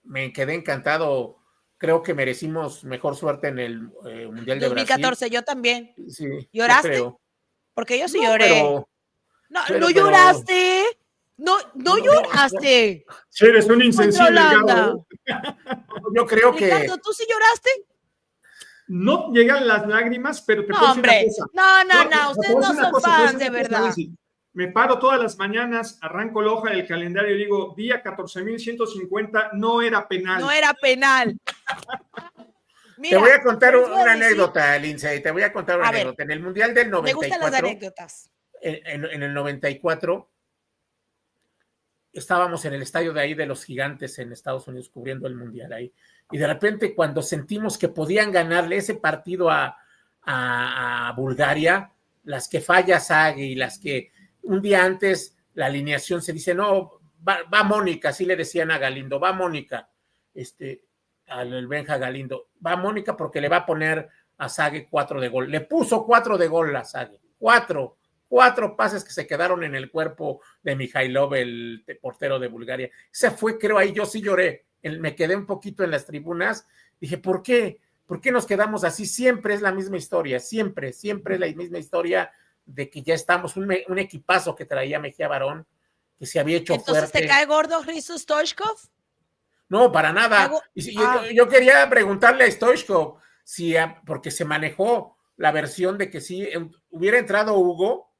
Me quedé encantado. Creo que merecimos mejor suerte en el Mundial de 2014, Brasil. Yo también. Sí, ¿Lloraste? yo Porque yo sí lloré. Pero lloraste. No lloraste. Sí, eres un insensible, Edgardo. Yo creo que... Ricardo, ¿tú sí lloraste? No llegan las lágrimas, pero te puedo decir una cosa. Ustedes no son fans, de verdad. Me paro todas las mañanas, arranco la hoja del calendario y digo, día 14,150, no era penal. No era penal. Mira, te voy a contar una anécdota, Lindsay, te voy a contar una anécdota. En el Mundial del 94... Me gustan las anécdotas. En el 94, estábamos en el estadio de ahí de los Gigantes en Estados Unidos cubriendo el Mundial ahí. Y de repente cuando sentimos que podían ganarle ese partido a Bulgaria, las que falla Sague y las que un día antes la alineación se dice, no, va Mónica, así le decían a Galindo, va Mónica, al Benja Galindo, va Mónica porque le va a poner a Sague 4 de gol. Le puso 4 de gol a Sague, 4 pases que se quedaron en el cuerpo de Mijailov, el portero de Bulgaria. Se fue, creo, ahí yo sí lloré. Me quedé un poquito en las tribunas. Dije, ¿por qué? ¿Por qué nos quedamos así? Siempre es la misma historia, siempre es la misma historia de que ya estamos, un equipazo que traía Mejía Barón, que se había hecho fuerte. ¿Entonces te cae gordo Hristo Stoichkov? No, para nada. Yo quería preguntarle a Stoichkov, porque se manejó la versión de que si hubiera entrado Hugo,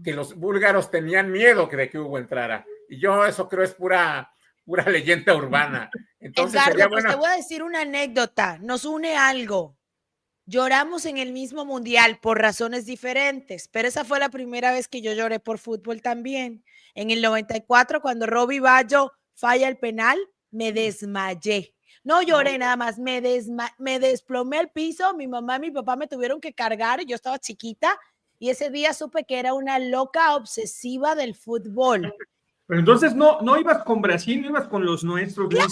que los búlgaros tenían miedo de que Hugo entrara. Y yo eso creo es pura leyenda urbana. Entonces, Edgardo, pues te voy a decir una anécdota. Nos une algo. Lloramos en el mismo mundial por razones diferentes, pero esa fue la primera vez que yo lloré por fútbol también. En el 94, cuando Robbie Baggio falla el penal, me desmayé. No lloré nada más, me desplomé al piso. Mi mamá y mi papá me tuvieron que cargar. Yo estaba chiquita y ese día supe que era una loca obsesiva del fútbol. Pero entonces no ibas con Brasil, no ibas con los nuestros. ¡La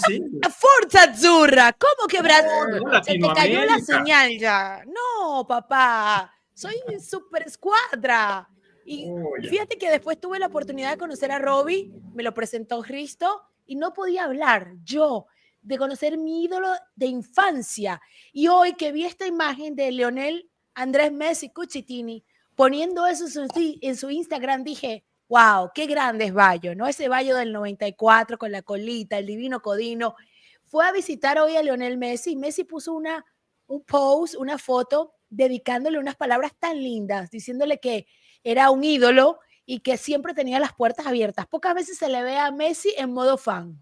Forza Azzurra! ¿Cómo que Brasil? Se te cayó la señal ya. No, papá, soy super escuadra. Y fíjate que después tuve la oportunidad de conocer a Robbie, me lo presentó Hristo y no podía hablar yo de conocer mi ídolo de infancia. Y hoy que vi esta imagen de Lionel Andrés Messi Cucitini poniendo eso en su Instagram, dije, wow, qué grande es Baggio, ¿no? Ese Baggio del 94 con la colita, el divino Codino. Fue a visitar hoy a Lionel Messi. Messi puso un post, una foto, dedicándole unas palabras tan lindas, diciéndole que era un ídolo y que siempre tenía las puertas abiertas. Pocas veces se le ve a Messi en modo fan.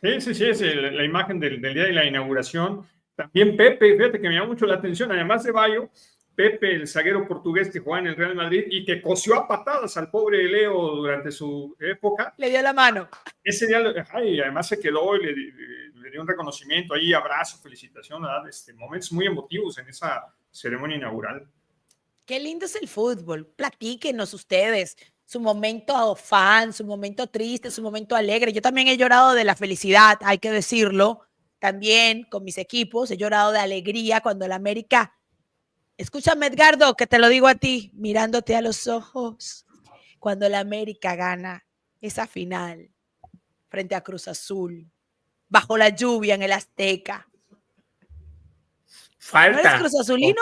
Sí, es la imagen del día de la inauguración. También Pepe, fíjate que me llama mucho la atención, además de Baggio, Pepe, el zaguero portugués que jugaba en el Real Madrid y que cosió a patadas al pobre Leo durante su época. Le dio la mano. Ese día, además se quedó y le dio un reconocimiento ahí, abrazo, felicitación, ¿verdad? Momentos muy emotivos en esa ceremonia inaugural. Qué lindo es el fútbol. Platíquenos ustedes su momento fan, su momento triste, su momento alegre. Yo también he llorado de la felicidad, hay que decirlo. También con mis equipos he llorado de alegría cuando el América... Escúchame, Edgardo, que te lo digo a ti, mirándote a los ojos. Cuando el América gana esa final frente a Cruz Azul, bajo la lluvia en el Azteca. Falta. ¿No eres Cruz Azulino?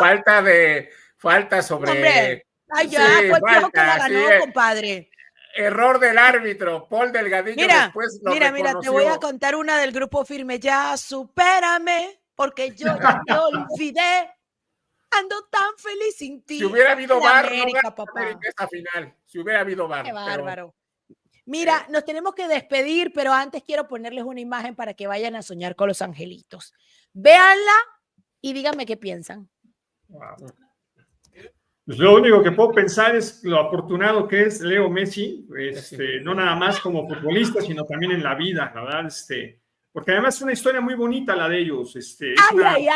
Falta sobre... Hombre, ay, ya, sí, fue el Piojo que la falta, ganó, sí. compadre. Error del árbitro, Paul Delgadillo después lo mira, reconoció. te voy a contar una del Grupo Firme. Ya supérame, porque yo ya te olvidé. Ando tan feliz sin ti. Si hubiera habido VAR, América, no papá. América esta final. Si hubiera habido VAR. Qué bárbaro. Mira, nos tenemos que despedir, pero antes quiero ponerles una imagen para que vayan a soñar con los angelitos. Véanla y díganme qué piensan. Wow. Pues lo único que puedo pensar es lo afortunado que es Leo Messi, no nada más como futbolista, sino también en la vida, la verdad, porque además es una historia muy bonita la de ellos. Ay.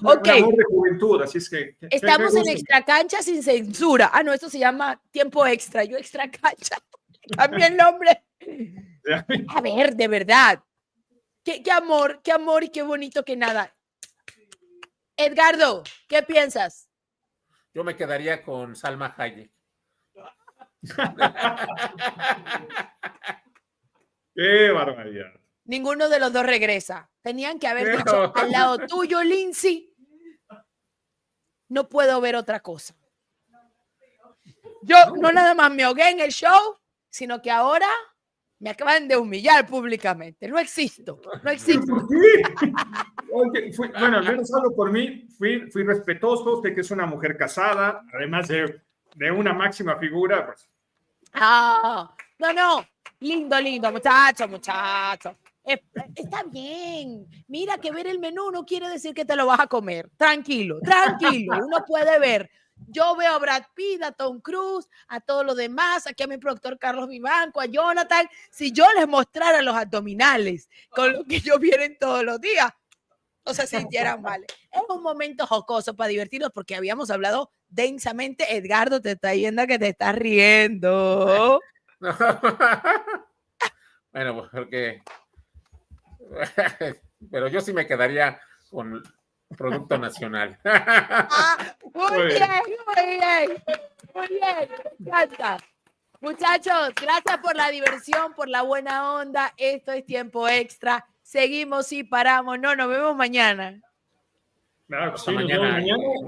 Ok. Un amor de juventud, así es que... Estamos en extra cancha sin censura. Ah, no, esto se llama tiempo extra. Yo extra cancha. Cambia el nombre. A ver, de verdad. Qué amor y qué bonito que nada. Edgardo, ¿qué piensas? Yo me quedaría con Salma Hayek. ¡Qué barbaridad! Ninguno de los dos regresa. Tenían que haber dicho al lado tuyo, Lindsay. No puedo ver otra cosa. Yo no nada más me ahogué en el show, sino que ahora me acaban de humillar públicamente. No existo. ¿Por qué? Oye, bueno, al menos hablo por mí. Fui respetuoso. Sé que es una mujer casada, además de una máxima figura. Pues. No. Lindo, muchacho. Está bien. Mira que ver el menú no quiere decir que te lo vas a comer. Tranquilo. Uno puede ver. Yo veo a Brad Pitt, a Tom Cruise, a todos los demás, aquí a mi productor Carlos Vivanco, a Jonathan. Si yo les mostrara los abdominales con lo que ellos vienen todos los días, no se sintieran mal. Es un momento jocoso para divertirnos porque habíamos hablado densamente. Edgardo, te está yendo que te estás riendo. Bueno, porque... Pero yo sí me quedaría con producto nacional. Muy bien. Me encanta. Muchachos, gracias por la diversión, por la buena onda. Esto es tiempo extra. Seguimos y paramos. No, nos vemos mañana. Claro, sí, mañana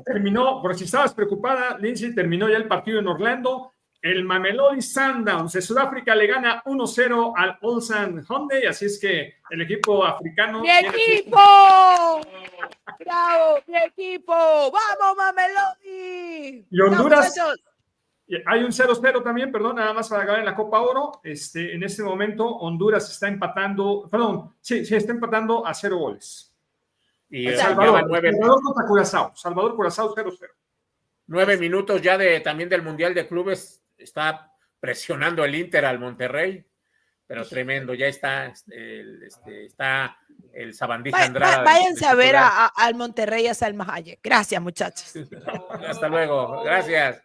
terminó, por si estabas preocupada, Lindsay, terminó ya el partido en Orlando. El Mamelodi Sundowns de Sudáfrica le gana 1-0 al Ulsan Hyundai, así es que el equipo africano... ¡Mi equipo! ¡Bravo, mi equipo! ¡Vamos, Mamelodi! Y Honduras... Hay un 0-0 también, perdón, nada más para acabar en la Copa Oro. En este momento Honduras está empatando, está empatando a 0 goles. Y Salvador contra Curazao. Salvador Curazao 0-0. 9 minutos ya también del Mundial de Clubes. Está presionando el Inter al Monterrey, pero tremendo. Ya está el Sabandija Andrada. Váyanse a ver al Monterrey, a Salma Hayek. Gracias, muchachos. Hasta luego. Gracias.